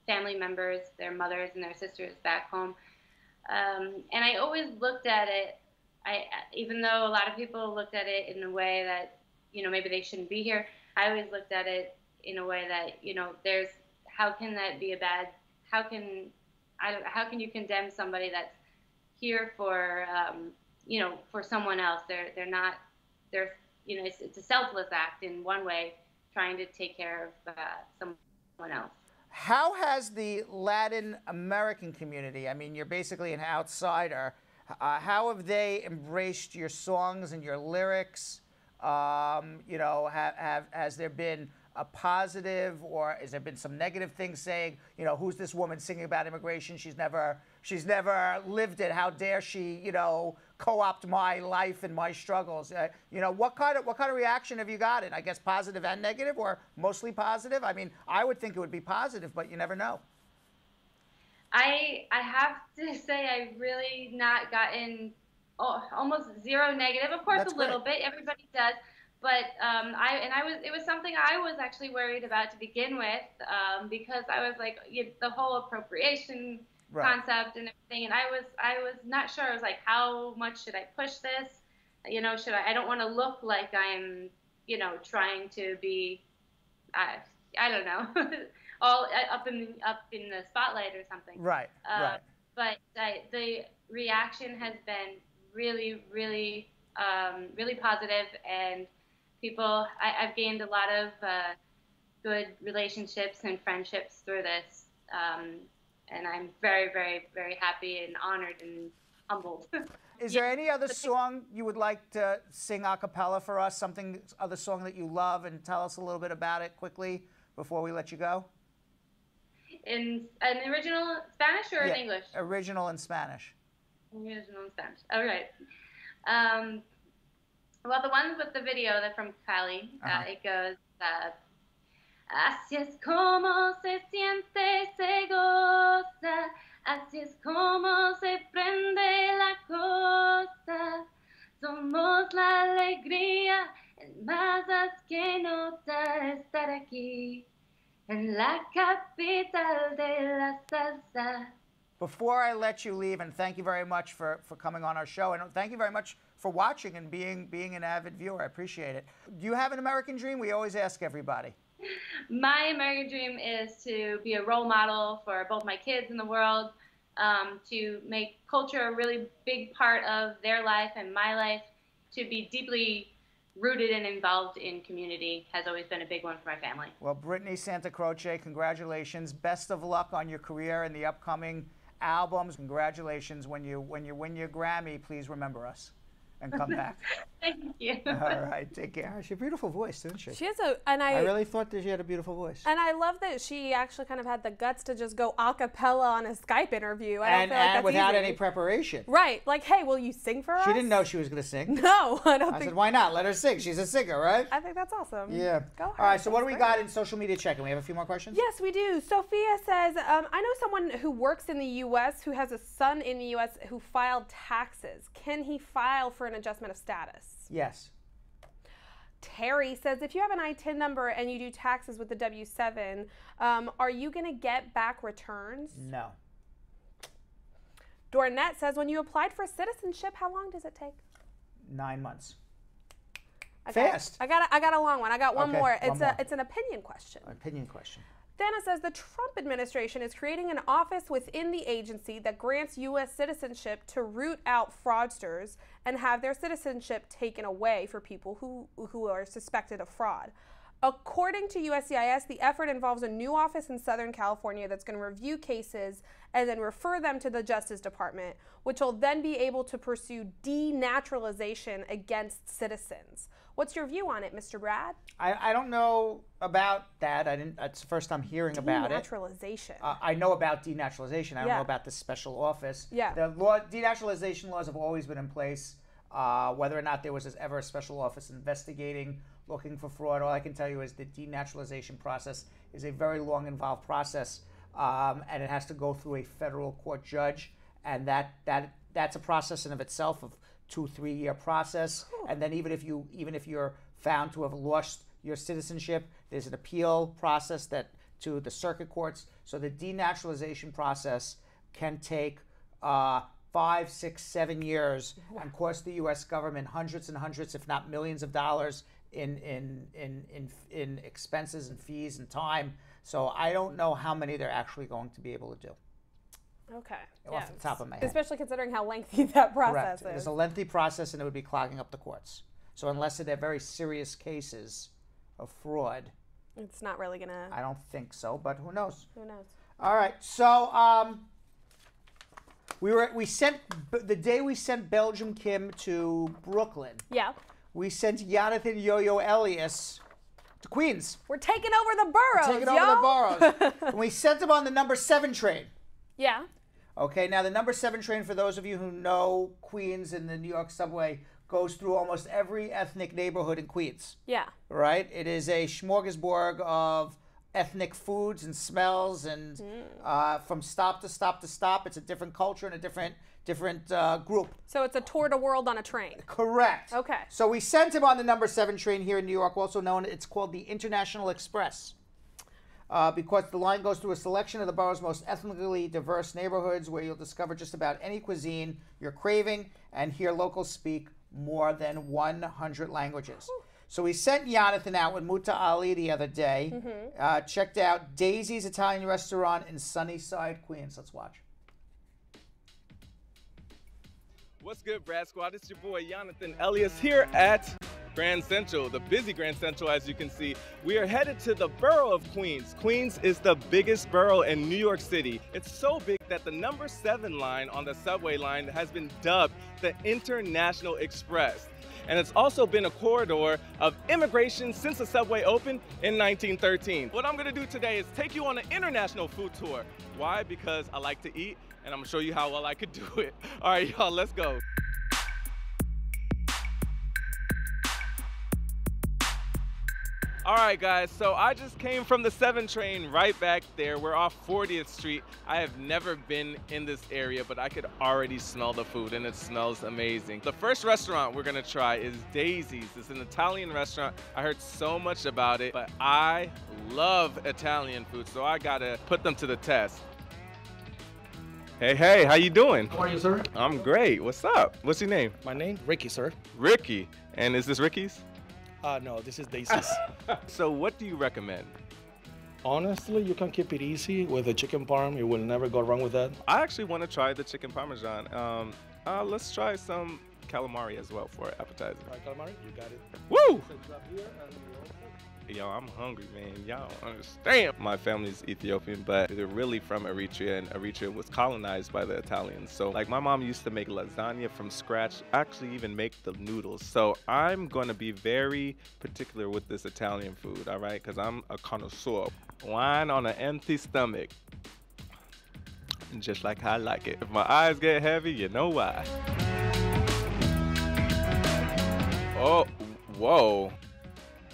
F: family members, their mothers and their sisters back home. And I always looked at it, even though a lot of people looked at it in a way that, maybe they shouldn't be here, I always looked at it in a way that, how can that be how can you condemn somebody that's here for, for someone else? They're not, it's a selfless act in one way, trying to take care of someone else.
A: How has the Latin American community, I mean, you're basically an outsider, how have they embraced your songs and your lyrics? Has there been a positive, or has there been some negative things saying, who's this woman singing about immigration? She's never lived it. How dare she, co-opt my life and my struggles? What kind of reaction have you gotten? I guess positive and negative, or mostly positive? I mean, I would think it would be positive, but you never know.
F: I have to say I've really not gotten almost zero negative. Of course, that's a little bit. Everybody does. But it was something I was actually worried about to begin with, because I was like, the whole appropriation concept and everything, and I was not sure. I was like, how much should I push this? I don't want to look like I'm, trying to be, I don't know, all up in the spotlight or something.
A: Right.
F: But the reaction has been really, really, really positive, and I've gained a lot of good relationships and friendships through this, and I'm very, very, very happy and honored and humbled.
A: Is there any other song you would like to sing a cappella for us? Other song that you love, and tell us a little bit about it quickly before we let you go?
F: In an original Spanish or in English?
A: Original in Spanish.
F: Original in Spanish. All right. Well, the ones with the video, they're from Cali. It goes, así es como se siente, se goza, así es como se prende la cosa. Somos la alegría, en masas que nota estar aquí, en la capital de la salsa.
A: Before I let you leave, and thank you very much for coming on our show, and thank you very much for watching and being an avid viewer. I appreciate it. Do you have an American dream? We always ask everybody.
F: My American dream is to be a role model for both my kids and the world, to make culture a really big part of their life and my life, to be deeply rooted and involved in community has always been a big one for my family.
A: Well, Brittany Santacroce, congratulations. Best of luck on your career and the upcoming albums. Congratulations. When you win your Grammy, please remember us and come back.
F: Thank you.
A: All right, take care. She has a beautiful voice, doesn't she?
J: She has I
A: really thought that she had a beautiful voice.
J: And I love that she actually kind of had the guts to just go a cappella on a Skype interview. I don't feel like that's
A: without
J: easy.
A: Any preparation.
J: Right. Like, hey, will you sing for us?
A: She didn't know she was going to sing.
J: No, I don't think.
A: I said, why not? Let her sing. She's a singer, right?
J: I think that's awesome.
A: Yeah.
J: Go ahead.
A: All right, so what do we got in social media check-in? We have a few more questions?
J: Yes, we do. Sophia says, I know someone who works in the U.S. who has a son in the U.S. who filed taxes. Can he file for an adjustment of status?
A: Yes.
J: Terry says, if you have an I-10 number and you do taxes with the W-7, are you going to get back returns?
A: No.
J: Dornette says, when you applied for citizenship, how long does it take?
A: 9 months. Fast.
J: I got a long one. I got one
A: Okay,
J: more.
A: one more.
J: It's an opinion question.
A: Opinion question.
J: Dana says the Trump administration is creating an office within the agency that grants U.S. citizenship to root out fraudsters and have their citizenship taken away for people who are suspected of fraud. According to USCIS, the effort involves a new office in Southern California that's going to review cases and then refer them to the Justice Department, which will then be able to pursue denaturalization against citizens. What's your view on it, Mr. Brad?
A: I don't know about that. That's the first I'm hearing about it.
J: Denaturalization.
A: I know about denaturalization. I don't
J: Yeah.
A: know about the special office.
J: Yeah.
A: The denaturalization laws have always been in place. Whether or not there was ever a special office investigating, looking for fraud, all I can tell you is the denaturalization process is a very long, involved process, and it has to go through a federal court judge, and that's a process in of itself of 2-3 year process. And then even if you're found to have lost your citizenship, there's an appeal process to the circuit courts. So the denaturalization process can take 5, 6, 7 years and cost the U.S. government hundreds and hundreds, if not millions of dollars in expenses and fees and time. So I don't know how many they're actually going to be able to do.
J: Okay.
A: Off the top of my head.
J: Especially considering how lengthy that process
A: Correct.
J: is.
A: It's a lengthy process, and it would be clogging up the courts. So unless they're very serious cases of fraud,
J: it's not really gonna.
A: I don't think so, but who knows?
J: Who knows?
A: All right. So we sent the day we sent Belgium Kim to Brooklyn.
J: Yeah.
A: We sent Jonathan Yo-Yo Elias to Queens.
J: We're taking over the boroughs.
A: We're taking over the boroughs. And we sent him on the number 7 train.
J: Yeah.
A: Okay, now the number 7 train, for those of you who know Queens and the New York subway, goes through almost every ethnic neighborhood in Queens.
J: Yeah.
A: Right? It is a smorgasbord of ethnic foods and smells, and from stop to stop to stop, it's a different culture and a different group.
J: So it's a tour de world on a train.
A: Correct.
J: Okay.
A: So we sent him on the number 7 train here in New York, also known, it's called the International Express. Because the line goes through a selection of the borough's most ethnically diverse neighborhoods, where you'll discover just about any cuisine you're craving and hear locals speak more than 100 languages. So we sent Jonathan out with Muta Ali the other day. Checked out Daisy's Italian restaurant in Sunnyside, Queens. Let's watch.
G: What's good, Brad Squad? It's your boy Jonathan Elias here at Grand Central, the busy Grand Central, as you can see. We are headed to the borough of Queens. Queens is the biggest borough in New York City. It's so big that the number 7 line on the subway line has been dubbed the International Express. And it's also been a corridor of immigration since the subway opened in 1913. What I'm gonna do today is take you on an international food tour. Why? Because I like to eat, and I'm gonna show you how well I could do it. All right, y'all, let's go. All right, guys, so I just came from the 7 train right back there. We're off 40th Street. I have never been in this area, but I could already smell the food, and it smells amazing. The first restaurant we're gonna try is Daisy's. It's an Italian restaurant. I heard so much about it, but I love Italian food, so I gotta put them to the test. Hey, how you doing?
I: How are you, sir?
G: I'm great. What's up? What's your name?
I: My name? Ricky, sir.
G: Ricky. And is this Ricky's?
I: No, this is Daisy's.
G: So what do you recommend?
I: Honestly, you can keep it easy with the chicken parm. You will never go wrong with that.
G: I actually want to try the chicken parmesan. Let's try some calamari as well for appetizer.
I: All right, calamari, you got it.
G: Woo! Yo, I'm hungry, man. Y'all don't understand. My family's Ethiopian, but they're really from Eritrea, and Eritrea was colonized by the Italians. So, like, my mom used to make lasagna from scratch, actually even make the noodles. So I'm gonna be very particular with this Italian food, all right? Because I'm a connoisseur. Wine on an empty stomach. Just like I like it. If my eyes get heavy, you know why. Oh, whoa.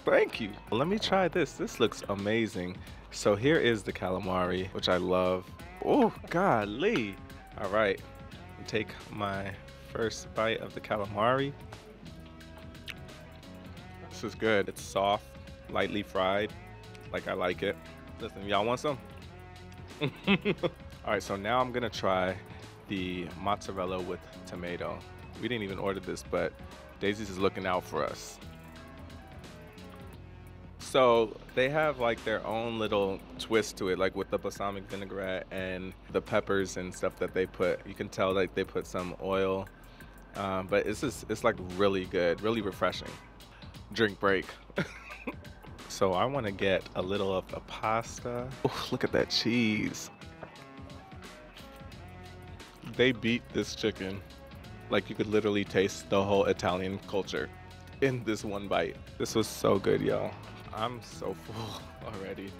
G: Thank you. Let me try this. This looks amazing. So here is the calamari, which I love. Oh, golly. All right. Take my first bite of the calamari. This is good. It's soft, lightly fried, like I like it. Listen, y'all want some? All right, so now I'm gonna try the mozzarella with tomato. We didn't even order this, but Daisy's is looking out for us. So they have like their own little twist to it, like with the balsamic vinaigrette and the peppers and stuff that they put. You can tell like they put some oil, but it's like really good, really refreshing. Drink break. So I want to get a little of the pasta. Oh, look at that cheese. They beat this chicken. Like you could literally taste the whole Italian culture in this one bite. This was so good, y'all. I'm so full already.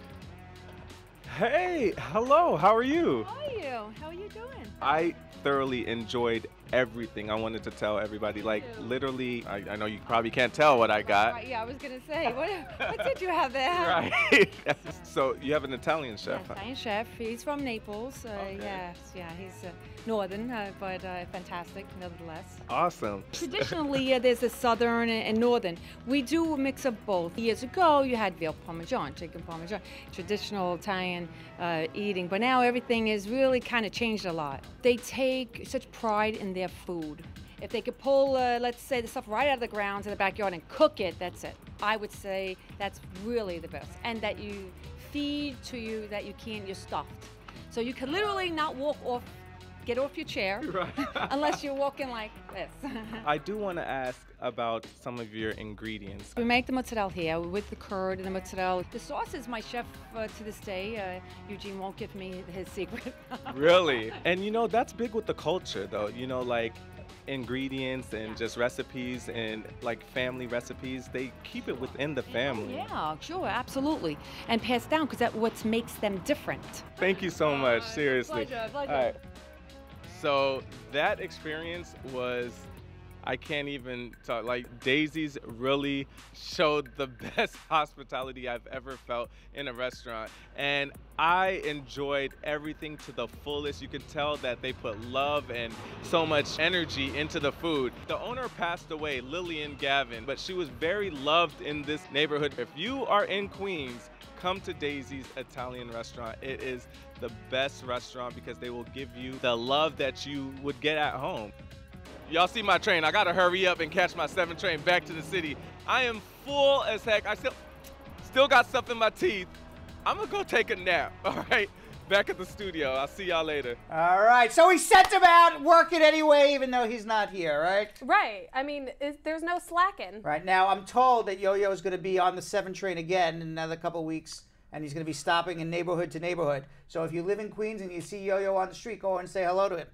G: Hey, hello, how are you?
H: How are you? How are you doing?
G: I thoroughly enjoyed everything. I wanted to tell everybody, like literally, I know you probably can't tell what I got.
H: Right, yeah, I was gonna say, what did you have there?
G: Right. So you have an Italian chef.
H: Yes, Italian chef. He's from Naples.
G: Okay.
H: Yes, yeah, he's northern, but fantastic nevertheless.
G: Awesome.
H: Traditionally, there's a southern and northern. We do a mix of both. Years ago, you had veal parmesan, chicken parmesan, traditional Italian eating, but now everything is really kind of changed a lot. They take such pride in their food. If they could pull, let's say, the stuff right out of the ground in the backyard and cook it, that's it. I would say that's really the best. And that you feed to you that you can't, you're stuffed. So you can literally not walk off, get off your chair, right. Unless you're walking like this.
G: I do want to ask about some of your ingredients.
H: We make the mozzarella here with the curd and the mozzarella. The sauce is my chef to this day. Eugene won't give me his secret.
G: Really? And you know, that's big with the culture though. You know, like ingredients and just recipes and like family recipes, they keep it within the family.
H: Yeah, sure, absolutely. And pass down because that's what makes them different.
G: Thank you so much, seriously.
H: Pleasure.
G: All right. So that experience was, I can't even talk, like Daisy's really showed the best hospitality I've ever felt in a restaurant. And I enjoyed everything to the fullest. You could tell that they put love and so much energy into the food. The owner passed away, Lillian Gavin, but she was very loved in this neighborhood. If you are in Queens, come to Daisy's Italian restaurant. It is the best restaurant because they will give you the love that you would get at home. Y'all see my train. I gotta hurry up and catch my 7 train back to the city. I am full as heck. I still got stuff in my teeth. I'm gonna go take a nap, all right? Back at the studio. I'll see y'all later.
A: All right, so we sent him out working anyway, even though he's not here, right?
J: Right. I mean, there's no slacking.
A: Right. Now, I'm told that Yo-Yo is going to be on the 7 train again in another couple weeks, and he's going to be stopping in neighborhood to neighborhood. So if you live in Queens and you see Yo-Yo on the street, go and say hello to him.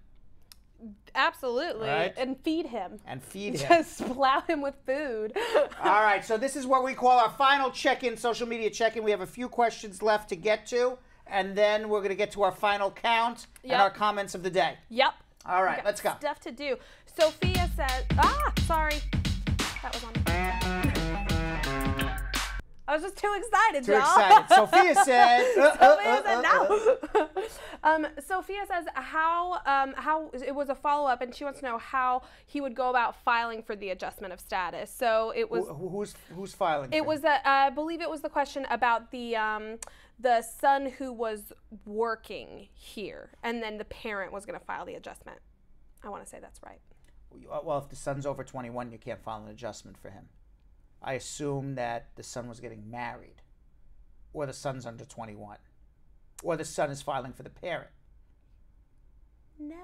J: Absolutely.
A: Right?
J: And feed him.
A: And feed him.
J: Just plow him with food.
A: All right, so this is what we call our final check-in, social media check-in. We have a few questions left to get to, and then we're going to get to our final count and our comments of the day.
J: Yep.
A: All right, let's go.
J: Stuff to do. Sophia says, sorry. That was on I was just too excited,
A: Too excited. Sophia said.
J: No. Sophia says how it was a follow-up, and she wants to know how he would go about filing for the adjustment of status. So it was.
A: Who's filing?
J: It was I believe it was the question about the son who was working here, and then the parent was going to file the adjustment. I want to say that's right.
A: Well, if the son's over 21, you can't file an adjustment for him. I assume that the son was getting married, or the son's under 21, or the son is filing for the parent.
J: No,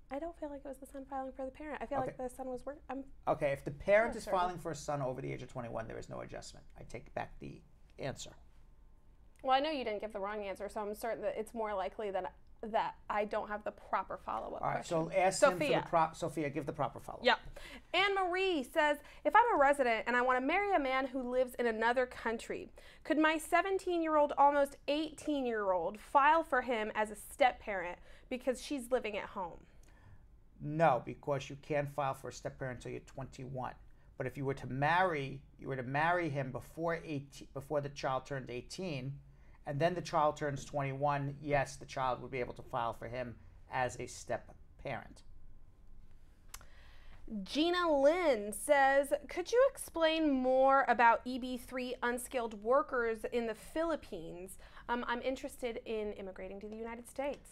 J: I don't feel like it was the son filing for the parent. I feel like the son was working.
A: Okay, if the parent is filing for a son over the age of 21, there is no adjustment. I take back the answer.
J: Well, I know you didn't give the wrong answer, so I'm certain that it's more likely that I don't have the proper follow-up question.
A: All right, so ask
J: Sophia.
A: him for Sophia, give the proper follow-up.
J: Yep. Anne-Marie says, if I'm a resident and I want to marry a man who lives in another country, could my 17-year-old, almost 18-year-old file for him as a step-parent because she's living at home?
A: No, because you can't file for a step-parent until you're 21. But if you were to marry him before the child turned 18, and then the child turns 21, yes, the child would be able to file for him as a step-parent.
J: Gina Lynn says, could you explain more about EB3 unskilled workers in the Philippines? I'm interested in immigrating to the United States.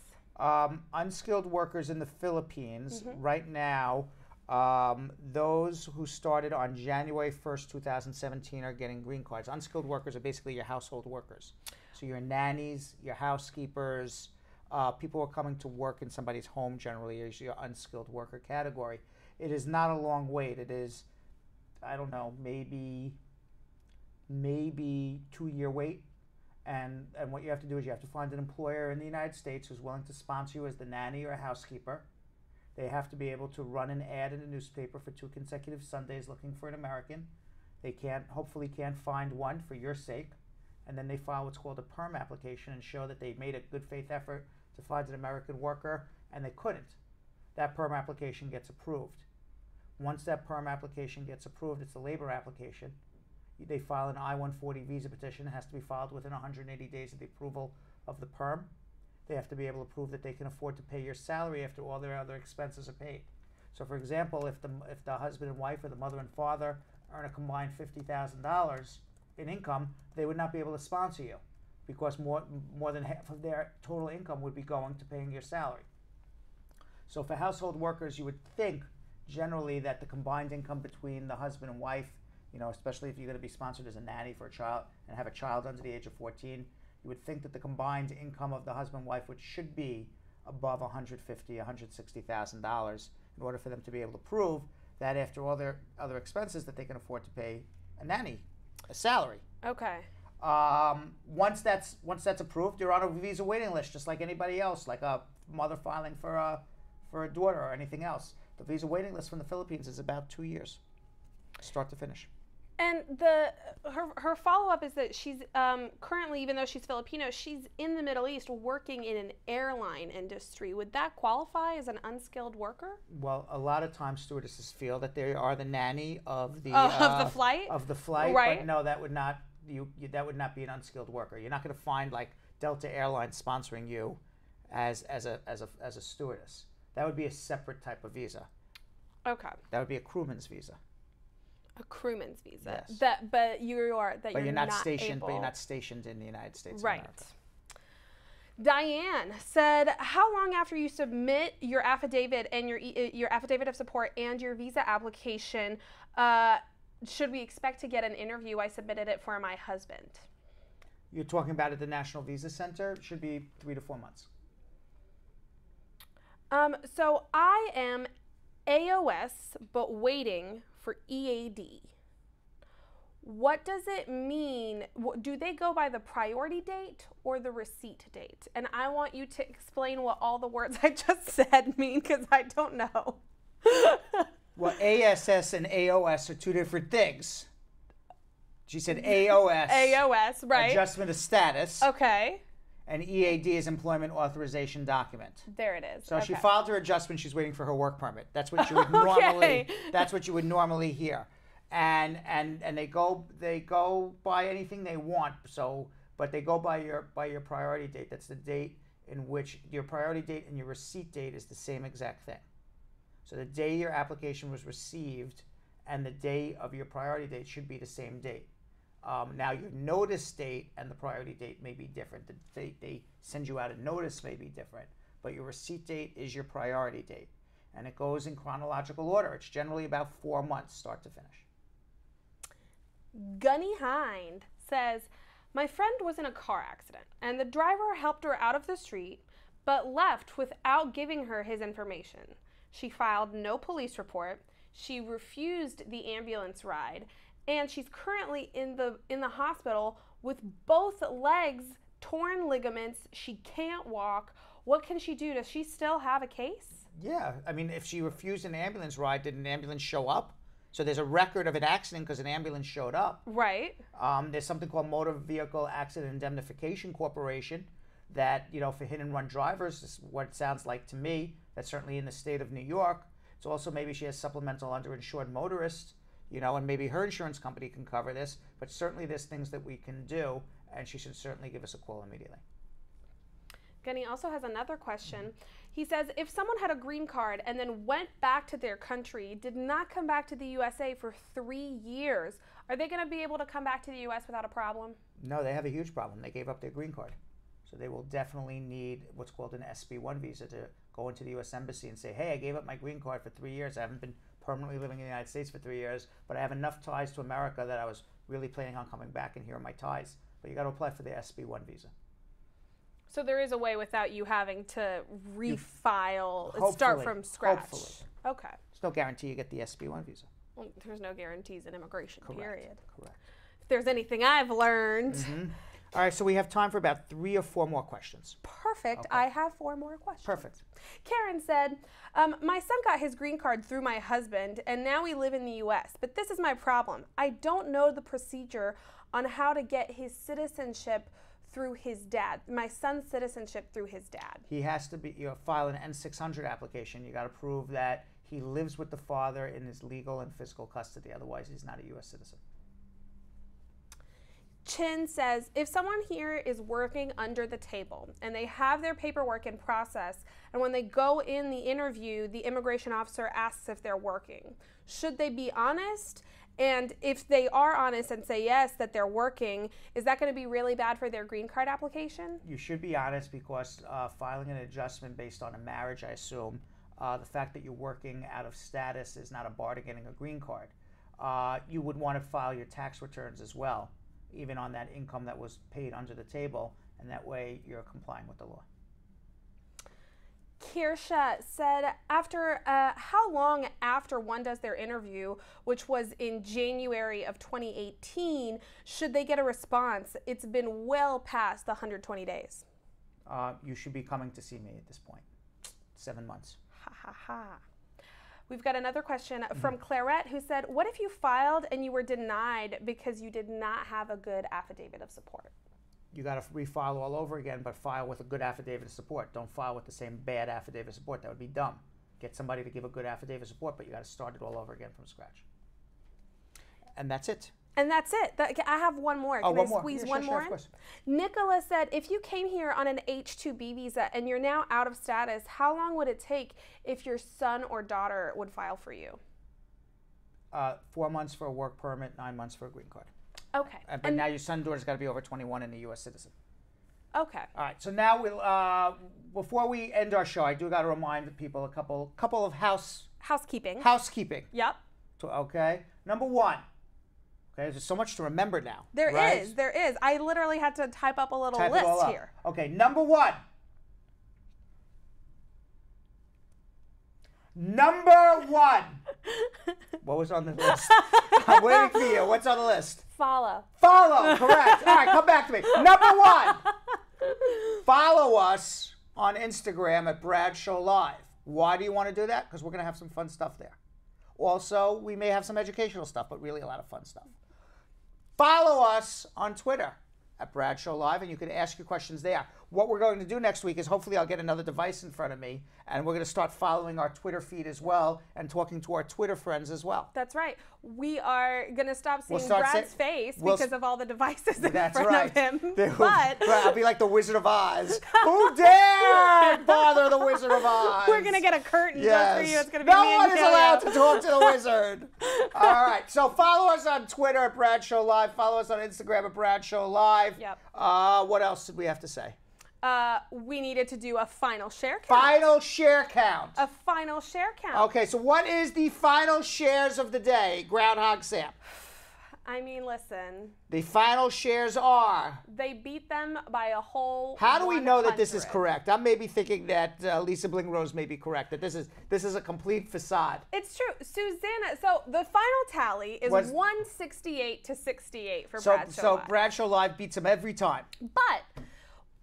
A: Unskilled workers in the Philippines right now Those who started on January 1st, 2017 are getting green cards. Unskilled workers are basically your household workers. So your nannies, your housekeepers, people who are coming to work in somebody's home generally is your unskilled worker category. It is not a long wait. It is, I don't know, maybe 2-year wait. And what you have to do is you have to find an employer in the United States who's willing to sponsor you as the nanny or a housekeeper. They have to be able to run an ad in a newspaper for 2 consecutive Sundays looking for an American. They hopefully can't find one for your sake. And then they file what's called a perm application and show that they made a good faith effort to find an American worker, and they couldn't. That perm application gets approved. Once that perm application gets approved, it's a labor application. They file an I-140 visa petition. It has to be filed within 180 days of the approval of the perm. They have to be able to prove that they can afford to pay your salary after all their other expenses are paid. So, for example, if the husband and wife or the mother and father earn a combined $50,000 in income, they would not be able to sponsor you because more than half of their total income would be going to paying your salary. So, for household workers, you would think generally that the combined income between the husband and wife, especially if you're going to be sponsored as a nanny for a child and have a child under the age of 14, you would think that the combined income of the husband and wife should be above $150,000, $160,000 in order for them to be able to prove that after all their other expenses that they can afford to pay a nanny a salary.
J: Okay.
A: Once that's approved, you're on a visa waiting list just like anybody else, like a mother filing for a daughter or anything else. The visa waiting list from the Philippines is about 2 years, start to finish.
J: And her follow-up is that she's currently, even though she's Filipino, she's in the Middle East working in an airline industry. Would that qualify as an unskilled worker?
A: Well, a lot of times stewardesses feel that they are the nanny of the
J: flight.
A: Of the flight,
J: right?
A: But no, that would not that would not be an unskilled worker. You're not going to find like Delta Airlines sponsoring you as a stewardess. That would be a separate type of visa.
J: Okay.
A: That would be a crewman's visa.
J: A crewman's visa.
A: Yes.
J: But you're not
A: stationed.
J: able.
A: But you're not stationed in the United States.
J: Right.
A: Of America.
J: Diane said, "How long after you submit your affidavit and your affidavit of support and your visa application should we expect to get an interview? I submitted it for my husband."
A: You're talking about at the National Visa Center. It should be 3 to 4 months.
J: So I am AOS, but waiting for EAD. What does it mean? Do they go by the priority date or the receipt date? And I want you to explain what all the words I just said mean, because I don't know.
A: Well, ASS and AOS are 2 different things. She said AOS.
J: AOS, right.
A: Adjustment of status.
J: Okay.
A: And EAD is employment authorization document.
J: There it is.
A: So she filed her adjustment. She's waiting for her work permit. That's what you would normally. That's what you would normally hear, and they go by anything they want. So, but they go by your priority date. That's the date in which your priority date and your receipt date is the same exact thing. So the day your application was received and the day of your priority date should be the same date. Now your notice date and the priority date may be different. The date they send you out a notice may be different, but your receipt date is your priority date. And it goes in chronological order. It's generally about 4 months, start to finish.
J: Gunny Hind says, "My friend was in a car accident and the driver helped her out of the street, but left without giving her his information. She filed no police report. She refused the ambulance ride. And she's currently in the hospital with both legs torn ligaments. She can't walk. What can she do? Does she still have a case?"
A: Yeah, I mean, if she refused an ambulance ride, did an ambulance show up? So there's a record of an accident because an ambulance showed up.
J: Right.
A: There's something called Motor Vehicle Accident Indemnification Corporation that, for hit and run drivers, is what it sounds like to me. That's certainly in the state of New York. It's also maybe she has supplemental underinsured motorists. And maybe her insurance company can cover this, but certainly there's things that we can do, and she should certainly give us a call immediately.
J: Gunny also has another question. He says, if someone had a green card and then went back to their country, did not come back to the USA for 3 years, are they going to be able to come back to the US without a problem?
A: No, they have a huge problem. They gave up their green card. So they will definitely need what's called an SB1 visa to go into the U.S. Embassy and say, hey, I gave up my green card for 3 years. I haven't been permanently living in the United States for 3 years, but I have enough ties to America that I was really planning on coming back, and here are my ties. But you got to apply for the SB1 visa.
J: So there is a way without you having to refile, start from scratch.
A: Hopefully.
J: Okay.
A: There's no guarantee you get the SB1 visa.
J: Well, there's no guarantees in immigration,
A: Correct.
J: period.
A: Correct.
J: If there's anything I've learned.
A: All right, so we have time for about 3 or 4 more questions.
J: Perfect.
A: Okay.
J: I have 4 more questions.
A: Perfect.
J: Karen said, my son got his green card through my husband, and now we live in the U.S., but this is my problem. I don't know the procedure on how to get his citizenship through his dad, my son's citizenship through his dad.
A: He has to file an N-600 application. You got to prove that he lives with the father in his legal and physical custody. Otherwise, he's not a U.S. citizen.
J: Chin says, if someone here is working under the table and they have their paperwork in process, and when they go in the interview, the immigration officer asks if they're working, should they be honest? And if they are honest and say yes, that they're working, is that going to be really bad for their green card application?
A: You should be honest, because filing an adjustment based on a marriage, I assume, the fact that you're working out of status is not a bar to getting a green card. You would want to file your tax returns as well, even on that income that was paid under the table, and that way you're complying with the law.
J: Kirsha said, how long after one does their interview, which was in January of 2018, should they get a response? It's been well past the 120 days.
A: You should be coming to see me at this point. 7 months.
J: Ha ha ha. We've got another question from Clarette, who said, what if you filed and you were denied because you did not have a good affidavit of support?
A: You got to refile all over again, but file with a good affidavit of support. Don't file with the same bad affidavit of support. That would be dumb. Get somebody to give a good affidavit of support, but you got to start it all over again from scratch. And that's it.
J: And that's it. I have one more. Can I squeeze one more in? Nicola said, if you came here on an H-2B visa and you're now out of status, how long would it take if your son or daughter would file for you?
A: 4 months for a work permit, 9 months for a green card.
J: Okay.
A: But now your son or daughter's got to be over 21 and a U.S. citizen.
J: Okay.
A: All right. So now we'll, before we end our show, I do got to remind people a couple of housekeeping.
J: Yep.
A: Okay. Number 1. Okay. There's so much to remember now.
J: There is. I literally had to type up a little list here.
A: Okay. Number 1. Number 1. What was on the list? I'm waiting for you. What's on the list?
J: Follow.
A: Follow. Correct. All right, come back to me. Number 1. Follow us on Instagram at Bradshaw Live. Why do you want to do that? Because we're going to have some fun stuff there. Also, we may have some educational stuff, but really a lot of fun stuff. Follow us on Twitter at Bradshaw Live, and you can ask your questions there. What we're going to do next week is hopefully I'll get another device in front of me, and we're going to start following our Twitter feed as well and talking to our Twitter friends as well.
J: That's right. We are going to stop seeing Brad's face because of all the devices in front of him. But
A: I'll be like the Wizard of Oz. Who dared bother the Wizard of Oz?
J: We're going to get a curtain just for you. It's going to be
A: no
J: me
A: one
J: and
A: is allowed to talk to the wizard. All right. So follow us on Twitter at Bradshaw Live. Follow us on Instagram at Bradshaw Live.
J: Yep.
A: What else did we have to say?
J: We needed to do a final share count.
A: Final share count.
J: A final share count.
A: Okay, so what is the final shares of the day, Groundhog Sam?
J: I mean, listen.
A: The final shares are.
J: They beat them by a whole.
A: How do we know that this is correct? I'm maybe thinking that Lisa Bling-Rose may be correct. That this is a complete facade.
J: It's true, Susanna. So the final tally is 168 to 68 for Bradshaw Live.
A: So Bradshaw Live beats them every time.
J: But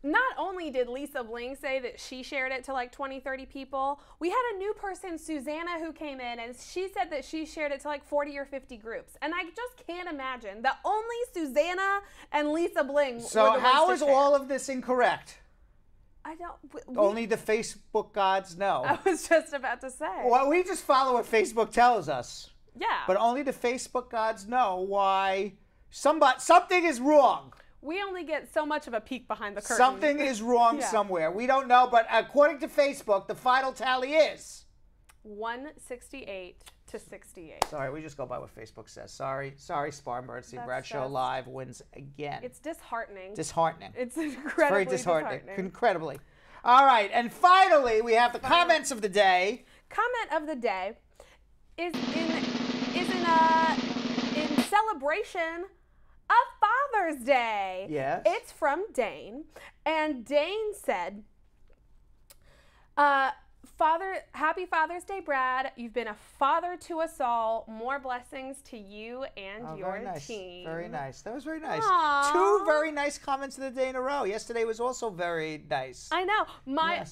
J: not only did Lisa Bling say that she shared it to like 20, 30 people, we had a new person, Susanna, who came in, and she said that she shared it to like 40 or 50 groups. And I just can't imagine that only Susanna and Lisa Bling
A: So
J: were the
A: how
J: ones
A: is
J: to share.
A: all of this incorrect?
J: I don't.
A: Only the Facebook gods know.
J: I was just about to say.
A: Well, we just follow what Facebook tells us.
J: Yeah.
A: But only the Facebook gods know why something is wrong.
J: We only get so much of a peek behind the curtain.
A: Something is wrong somewhere. We don't know, but according to Facebook, the final tally is
J: 168 to 68.
A: Sorry, we just go by what Facebook says. Sorry, Spar and Bernstein. Bradshaw Live wins again.
J: It's disheartening.
A: Disheartening.
J: It's incredibly
A: very disheartening. Incredibly. All right, and finally, we have the comments of the day.
J: Comment of the day is in celebration of Father's Day.
A: Yes.
J: It's from Dane, and Dane said, happy Father's Day, Brad. You've been a father to us all. More blessings to you and your team.
A: Very nice. That was very nice.
J: Aww.
A: 2 very nice comments of the day in a row. Yesterday was also very nice.
J: I know. My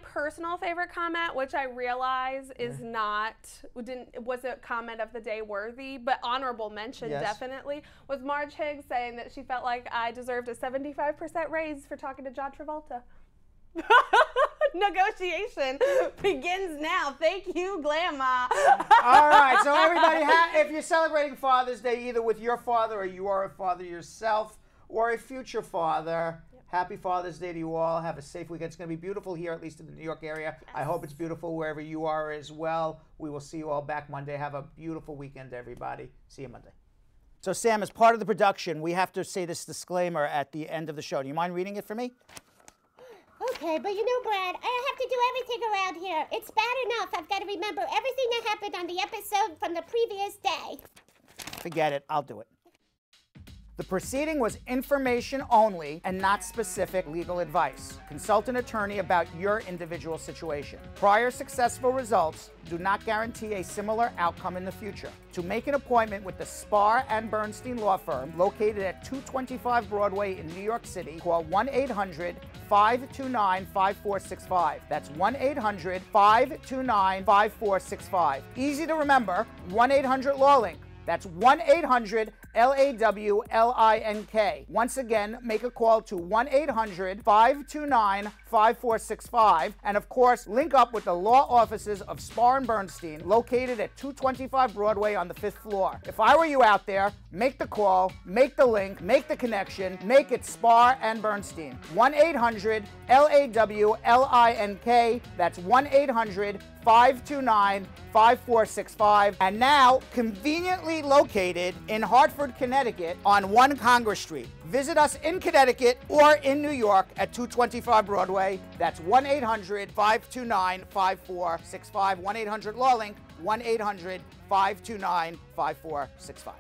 J: personal favorite comment, which I realize is was a comment of the day worthy, but honorable mention definitely, was Marge Higgs saying that she felt like I deserved a 75% raise for talking to John Travolta. Negotiation begins now. Thank you, Grandma.
A: All right, so everybody, if you're celebrating Father's Day either with your father or you are a father yourself or a future father, happy Father's Day to you all. Have a safe weekend. It's going to be beautiful here, at least in the New York area. Yes. I hope it's beautiful wherever you are as well. We will see you all back Monday. Have a beautiful weekend, everybody. See you Monday. So, Sam, as part of the production, we have to say this disclaimer at the end of the show. Do you mind reading it for me?
K: Okay, but you know, Brad, I have to do everything around here. It's bad enough I've got to remember everything that happened on the episode from the previous day.
A: Forget it. I'll do it. The proceeding was information only and not specific legal advice. Consult an attorney about your individual situation. Prior successful results do not guarantee a similar outcome in the future. To make an appointment with the Spar and Bernstein law firm located at 225 Broadway in New York City, call 1-800-529-5465. That's 1-800-529-5465. Easy to remember, 1-800-LAW-LINK. That's 1-800-LAWLINK. Once again, make a call to 1-800-529-5465. And of course, link up with the law offices of Spar and Bernstein, located at 225 Broadway on the 5th floor. If I were you out there, make the call, make the link, make the connection, make it Spar and Bernstein. 1-800-LAWLINK. That's 1-800-529-5465. And now, conveniently located in Hartford, Connecticut on 1 Congress Street. Visit us in Connecticut or in New York at 225 Broadway. That's 1-800-529-5465. 1-800-LAW-LINK. 1-800-529-5465.